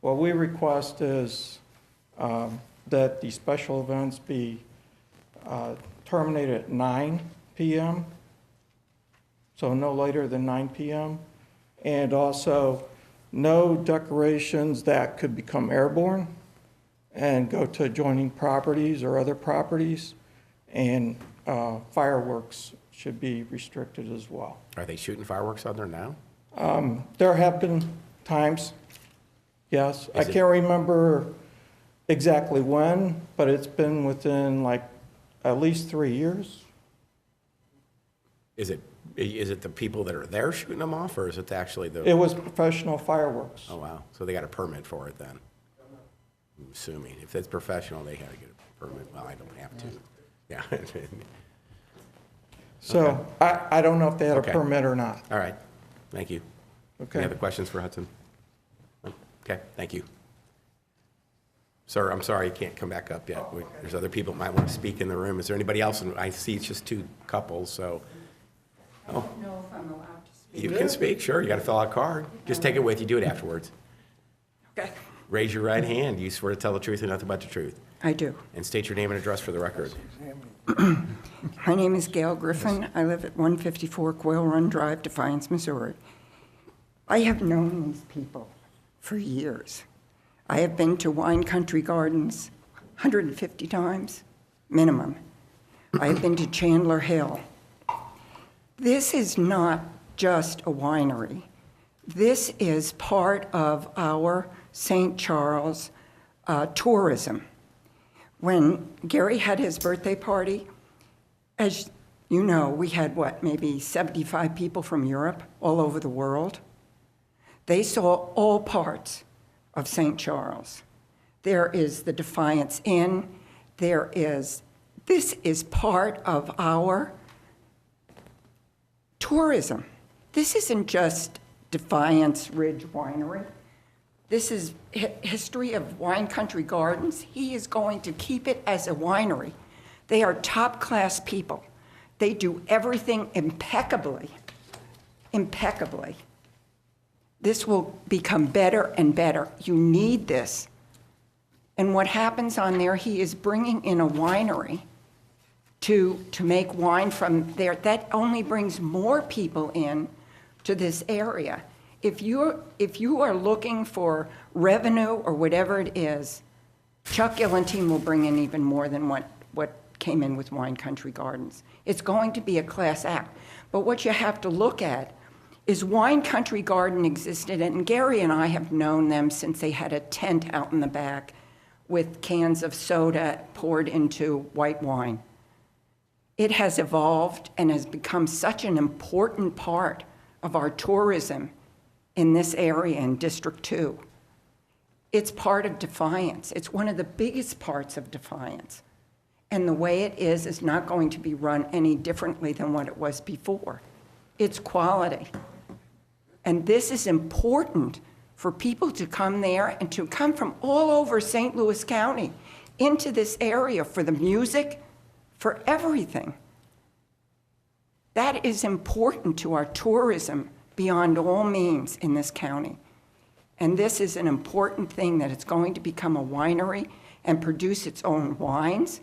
what we request is that the special events be terminated at 9 p.m., so no later than 9 p.m., and also no decorations that could become airborne and go to adjoining properties or other properties, and fireworks should be restricted as well. Are they shooting fireworks out there now? There have been times, yes. I Is it- can't remember exactly when, but it's been within like at least 3 years. Is it the people that are there shooting them off, or is it actually the? It was professional fireworks. Oh, wow. So they got a permit for it then? I'm assuming. If it's professional, they had to get a permit. Well, I don't have to. Yeah. So I don't know if they had Okay. a permit or not. All right. Thank you. Okay. Any other questions for Hudson? Okay, thank you. Sir, I'm sorry you can't come back up yet. There's other people that might want to speak in the room. Is there anybody else? And I see it's just two couples, so. I don't know if I'm allowed to speak. You can speak, sure. You got to fill out a card. Just take it with you. Do it afterwards. Okay. Raise your right hand. You swear to tell the truth and nothing but the truth. I do. And state your name and address for the record. My name is Gail Griffin. I live at 154 Quail Run Drive, Defiance, Missouri. I have known these people for years. I have been to Wine Country Gardens 150 times, minimum. I have been to Chandler Hill. This is not just a winery. This is part of our St. Charles tourism. When Gary had his birthday party, as you know, we had, maybe 75 people from Europe, all over the world. They saw all parts of St. Charles. There is the Defiance Inn. This is part of our tourism. This isn't just Defiance Ridge Winery. This is history of Wine Country Gardens. He is going to keep it as a winery. They are top-class people. They do everything impeccably, impeccably. This will become better and better. You need this. And what happens on there, he is bringing in a winery to make wine from there. That only brings more people in to this area. if you are looking for revenue or whatever it is, Chuck Gillantine will bring in even more than what came in with Wine Country Gardens. It's going to be a class act. But what you have to look at is Wine Country Garden existed, and Gary and I have known them since they had a tent out in the back with cans of soda poured into white wine. It has evolved and has become such an important part of our tourism in this area in District 2. It's part of Defiance. It's one of the biggest parts of Defiance. And the way it is not going to be run any differently than what it was before. It's quality. And this is important for people to come there and to come from all over St. Louis County into this area for the music, for everything. That is important to our tourism beyond all means in this county. And this is an important thing, that it's going to become a winery and produce its own wines.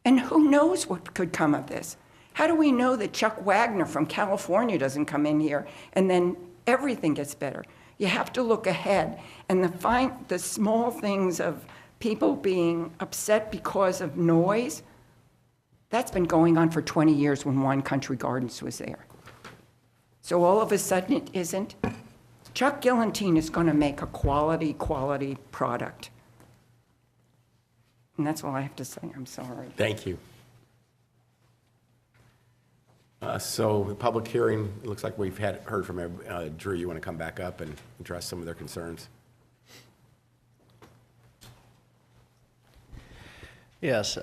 And who knows what could come of this? How do we know that Chuck Wagner from California doesn't come in here and then everything gets better? You have to look ahead, and the small things of people being upset because of noise, that's been going on for 20 years when Wine Country Gardens was there. So all of a sudden it isn't. Chuck Gillantine is going to make a quality product. And that's all I have to say. I'm sorry. Thank you. So the public hearing, it looks like we've heard from Drew. You want to come back up and address some of their concerns? Yes.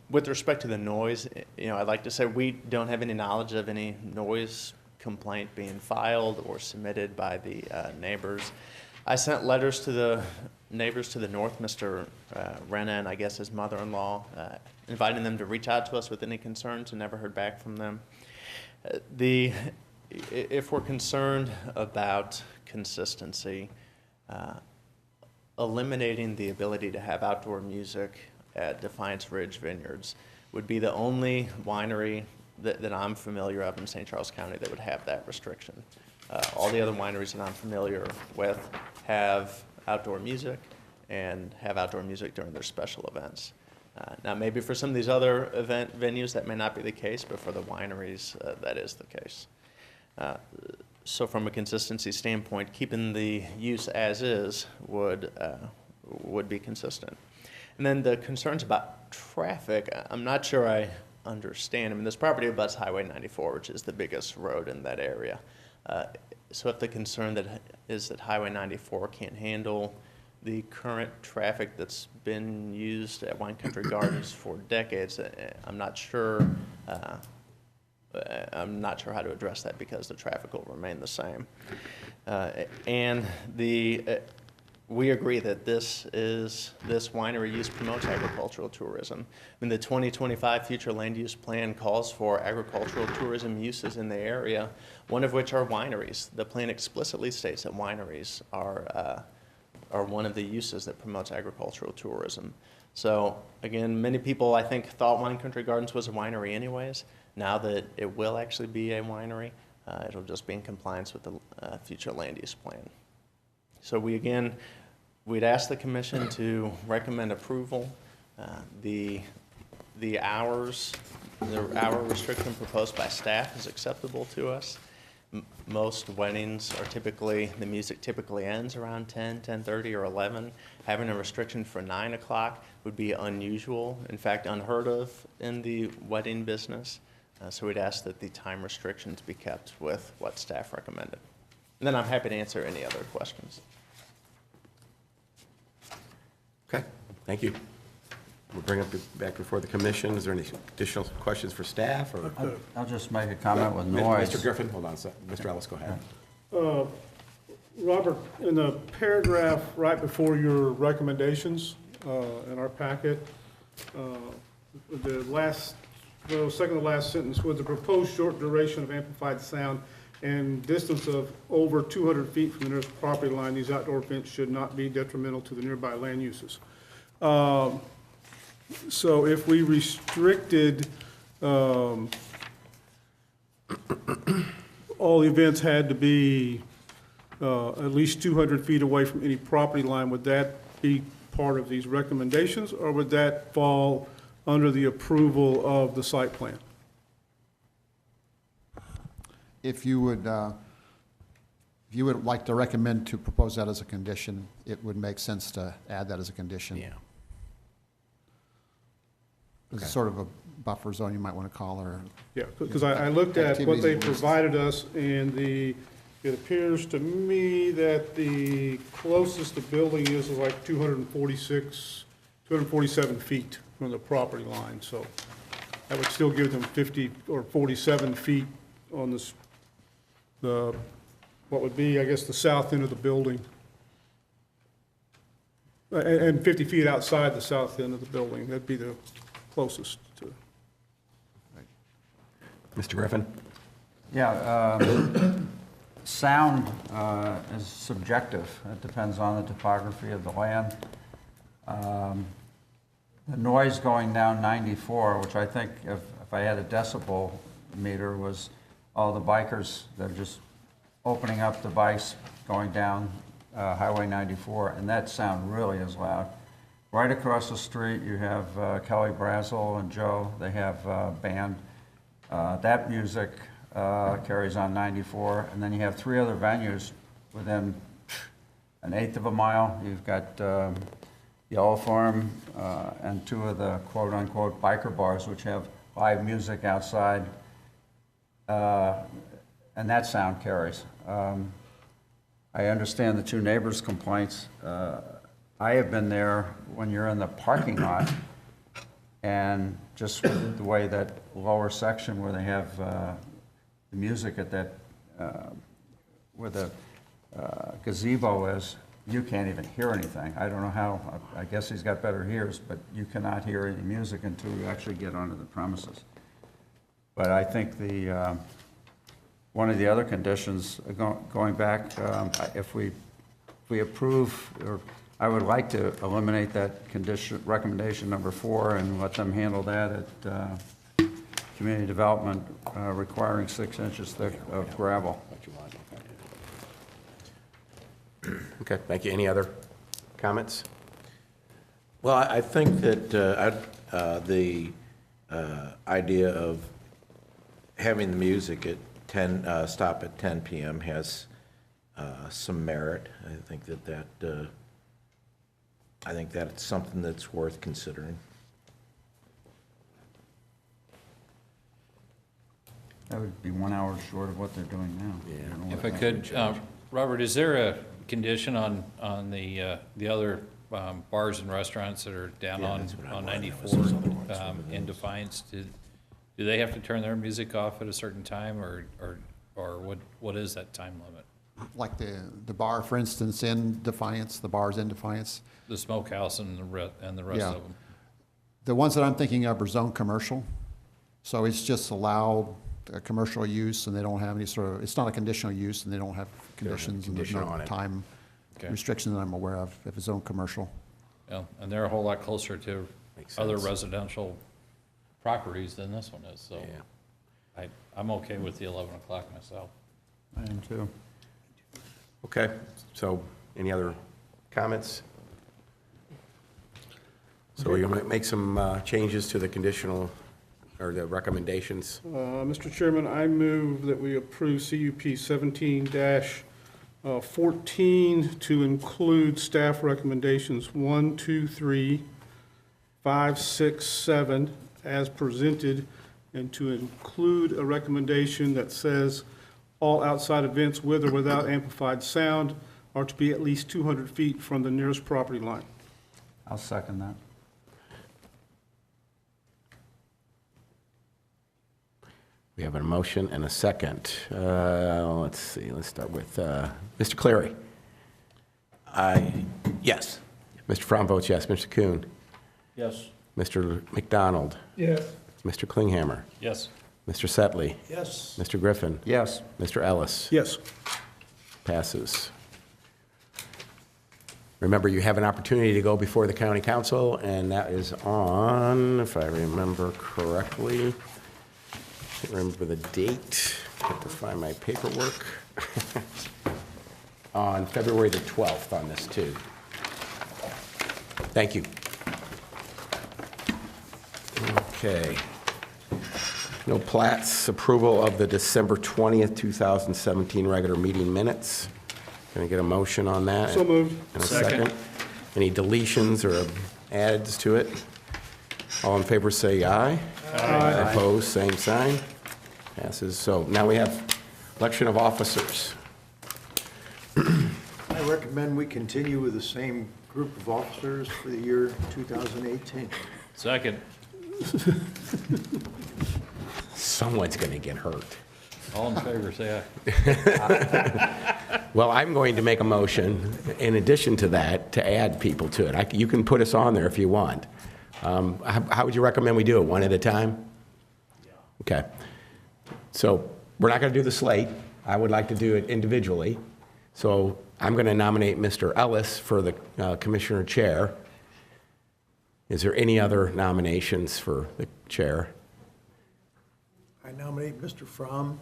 With respect to the noise, I'd like to say we don't have any knowledge of any noise complaint being filed or submitted by the neighbors. I sent letters to the neighbors to the north, Mr. Renna and I guess his mother-in-law, inviting them to reach out to us with any concerns, and never heard back from them. If we're concerned about consistency, eliminating the ability to have outdoor music at Defiance Ridge Vineyards would be the only winery that I'm familiar of in St. Charles County that would have that restriction. All the other wineries that I'm familiar with have outdoor music and have outdoor music during their special events. Now, maybe for some of these other event venues that may not be the case, but for the wineries, that is the case. So from a consistency standpoint, keeping the use as is would be consistent. And then the concerns about traffic, I'm not sure I understand. I mean, this property abuts Highway 94, which is the biggest road in that area. So if the concern is that Highway 94 can't handle the current traffic that's been used at Wine Country Gardens for decades, I'm not sure how to address that, because the traffic will remain the same. We agree that this winery use promotes agricultural tourism. I mean, the 2025 Future Land Use Plan calls for agricultural tourism uses in the area, one of which are wineries. The plan explicitly states that wineries are one of the uses that promotes agricultural tourism. So again, many people, I think, thought Wine Country Gardens was a winery anyways. Now that it will actually be a winery, it'll just be in compliance with the Future Land Use Plan. So we'd ask the commission to recommend approval. The hour restriction proposed by staff is acceptable to us. Most weddings are the music typically ends around 10, 10:30, or 11. Having a restriction for 9 o'clock would be unusual, in fact, unheard of in the wedding business. So we'd ask that the time restrictions be kept with what staff recommended. And then I'm happy to answer any other questions. Okay, thank you. We'll bring it back before the commission. Is there any additional questions for staff? Or I'll just make a comment with noise. Mr. Griffin, hold on a second. Mr. Ellis, go ahead. Robert, in the paragraph right before your recommendations in our packet, the second to last sentence, with the proposed short duration of amplified sound and distance of over 200 feet from the nearest property line, these outdoor events should not be detrimental to the nearby land uses. So if we restricted all all the events had to be at least 200 feet away from any property line. Would that be part of these recommendations, or would that fall under the approval of the site plan? If you would like to recommend to propose that as a condition, it would make sense to add that as a condition. Yeah. It's Okay. sort of a buffer zone, you might want to call it. Yeah, because I looked at what Activities at they least. provided us, and it appears to me that the closest the building is like 247 feet from the property line, so that would still give them 50 or 47 feet on this, what would be, I guess, the south end of the building. And 50 feet outside the south end of the building, that'd be the closest to. Mr. Griffin? Yeah, sound is subjective. It depends on the topography of the land. The noise going down 94, which I think if I had a decibel meter, was all the bikers that are just opening up the bikes going down Highway 94, and that sound really is loud. Right across the street, you have Kelly Brazel and Joe. They have a band. That music carries on 94, and then you have 3 other venues within an eighth of a mile. You've got Yellow Farm and 2 of the quote-unquote biker bars, which have live music outside, and that sound carries. I understand the 2 neighbors' complaints. I have been there when you're in the parking lot, and just with the way that lower section where they have the music at that, where the gazebo is, you can't even hear anything. I don't know how, I guess he's got better ears, but you cannot hear any music until you actually get onto the premises. But I think the, one of the other conditions, going back, if we approve, or I would like to eliminate that condition, recommendation number 4, and let them handle that at community development, requiring 6 inches thick of gravel. Okay, thank you. Any other comments? Well, I think that the idea of having the music at 10, stop at 10 p.m. has some merit. I think that's something that's worth considering. That would be 1 hour short of what they're doing now. Yeah. If I could, Robert, is there a condition on the other bars and restaurants that are down on 94 in Defiance? Do they have to turn their music off at a certain time, or what is that time limit? Like the bar, for instance, in Defiance, the bars in Defiance. The smokehouse and the rest Yeah. of them? The ones that I'm thinking of are zone commercial, so it's just allowed commercial use, and they don't have any sort of, it's not a conditional use, and they don't have conditions, and there's condition no on it. time Okay. restriction that I'm aware of if it's zone commercial. Yeah, and they're a whole lot closer to Makes other sense. residential properties than this one is, so I'm okay with the 11 o'clock myself. I am too. Okay, so any other comments? So we're going to make some changes to the conditional, or the recommendations. Mr. Chairman, I move that we approve CUP 17-14 to include staff recommendations 1, 2, 3, 5, 6, 7 as presented, and to include a recommendation that says all outside events with or without amplified sound are to be at least 200 feet from the nearest property line. I'll second that. We have a motion and a second. Let's see, let's start with Mr. Cleary. Yes. Mr. Fromm votes yes. Mr. Kuhn? Yes. Mr. McDonald? Yes. Mr. Klinghammer? Yes. Mr. Setley? Yes. Mr. Griffin? Yes. Mr. Ellis? Yes. Passes. Remember, you have an opportunity to go before the county council, and that is on, if I remember correctly, Can't remember the date. Have to find my paperwork. On February the 12th on this too. Thank you. Okay. No plats. Approval of the December 20th, 2017 regular meeting minutes. Can I get a motion on that? So moved. And a second. Any deletions or adds to it? All in favor say aye. Aye. Opposed, same sign. Passes. So now we have election of officers. I recommend we continue with the same group of officers for the year 2018. Second. Someone's going to get hurt. All in favor, say aye. Well, I'm going to make a motion, in addition to that, to add people to it. You can put us on there if you want. How would you recommend we do it, one at a time? Yeah. Okay. So we're not going to do the slate. I would like to do it individually. So I'm going to nominate Mr. Ellis for the Commissioner Chair. Is there any other nominations for the Chair? I nominate Mr. Fromm.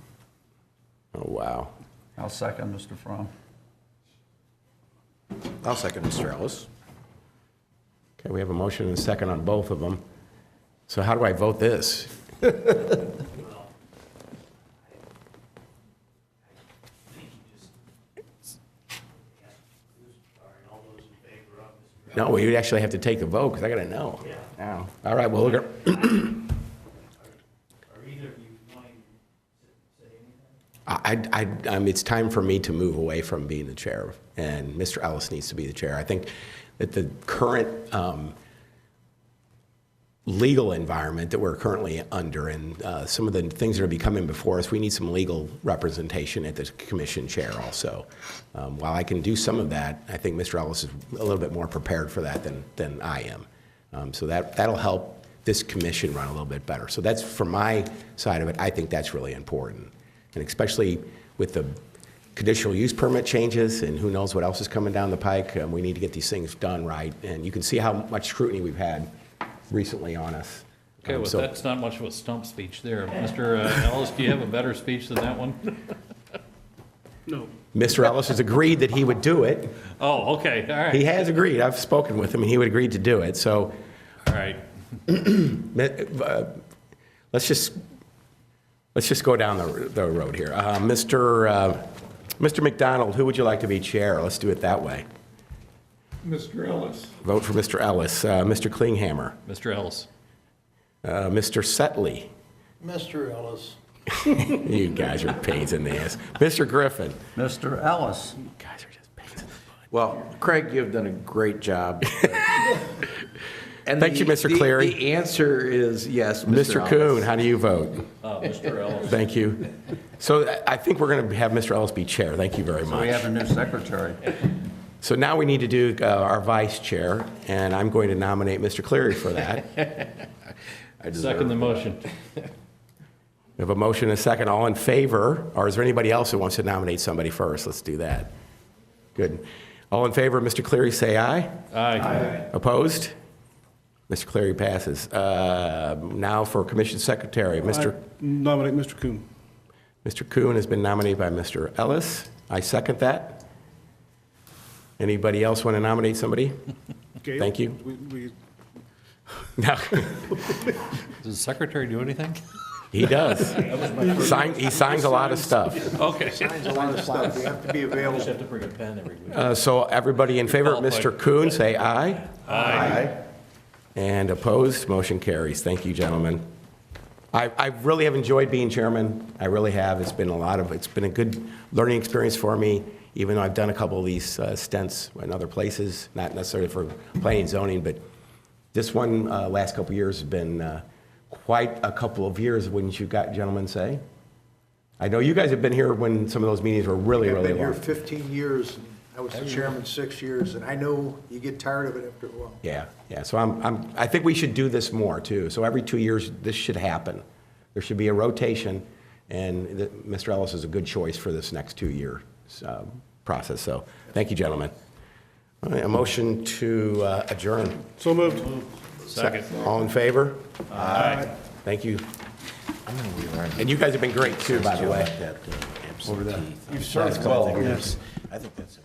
Oh, wow. I'll second Mr. Fromm. I'll second Mr. Ellis. Okay, we have a motion and a second on both of them. So how do I vote this? No, well, you'd actually have to take the vote, because I got to know. Yeah. All right, well, we're going it's time for me to move away from being the chair, and Mr. Ellis needs to be the chair. I think that the current legal environment that we're currently under, and some of the things that are becoming before us, we need some legal representation at the commission chair also. While I can do some of that, I think Mr. Ellis is a little bit more prepared for that than I am. So that'll help this commission run a little bit better. So that's, from my side of it, I think that's really important. And especially with the conditional use permit changes and who knows what else is coming down the pike, we need to get these things done right. And you can see how much scrutiny we've had recently on us. Okay, well, so that's not much of a stump speech there. Mr. Ellis, do you have a better speech than that one? No. Mr. Ellis has agreed that he would do it. Oh, okay, all right. He has agreed. I've spoken with him, and he would agree to do it. So, all right. Let's just go down the road here. Mr. McDonald, who would you like to be chair? Let's do it that way. Mr. Ellis. Vote for Mr. Ellis. Mr. Klinghammer. Mr. Ellis. Mr. Setley. Mr. Ellis. You guys are pains in the ass. Mr. Griffin. Mr. Ellis. You guys are just pains in the butt. Well, Craig, you've done a great job. And Thank you, Mr. Cleary. The answer is yes, Mr. Ellis. Kuhn, how do you vote? Mr. Ellis. Thank you. So I think we're going to have Mr. Ellis be chair. Thank you very much. So we have a new secretary. So now we need to do our vice chair, and I'm going to nominate Mr. Cleary for that. I second the motion. We have a motion and a second. All in favor? Or is there anybody else who wants to nominate somebody first? Let's do that. Good. All in favor of Mr. Cleary, say aye. Aye. Opposed? Mr. Cleary passes. Now for Commission Secretary, I nominate Mr. Kuhn. Mr. Kuhn has been nominated by Mr. Ellis. I second that. Anybody else want to nominate somebody? Gail? Thank you. We No. Does the secretary do anything? He does. He signs a lot of stuff. Okay. Signs a lot of stuff. We have to be available. Just have to bring a pen every week. So everybody in favor of Mr. Kuhn, say aye. Aye. And opposed, motion carries. Thank you, gentlemen. I really have enjoyed being chairman. I really have. It's been a good learning experience for me, even though I've done a couple of these stints in other places, not necessarily for planning and zoning, but this one, last couple of years, has been quite a couple of years, wouldn't you gentlemen say? I know you guys have been here when some of those meetings were really, really long. I've been here 15 years. I was the chairman 6 years, and I know you get tired of it after a while. Yeah. So I think we should do this more too. So every 2 years, this should happen. There should be a rotation, and Mr. Ellis is a good choice for this next 2-year process. So thank you, gentlemen. All right, a motion to adjourn. So moved. Second. All in favor? Aye. Thank you. And you guys have been great too, by the way. You've served well. Yes. I think that's.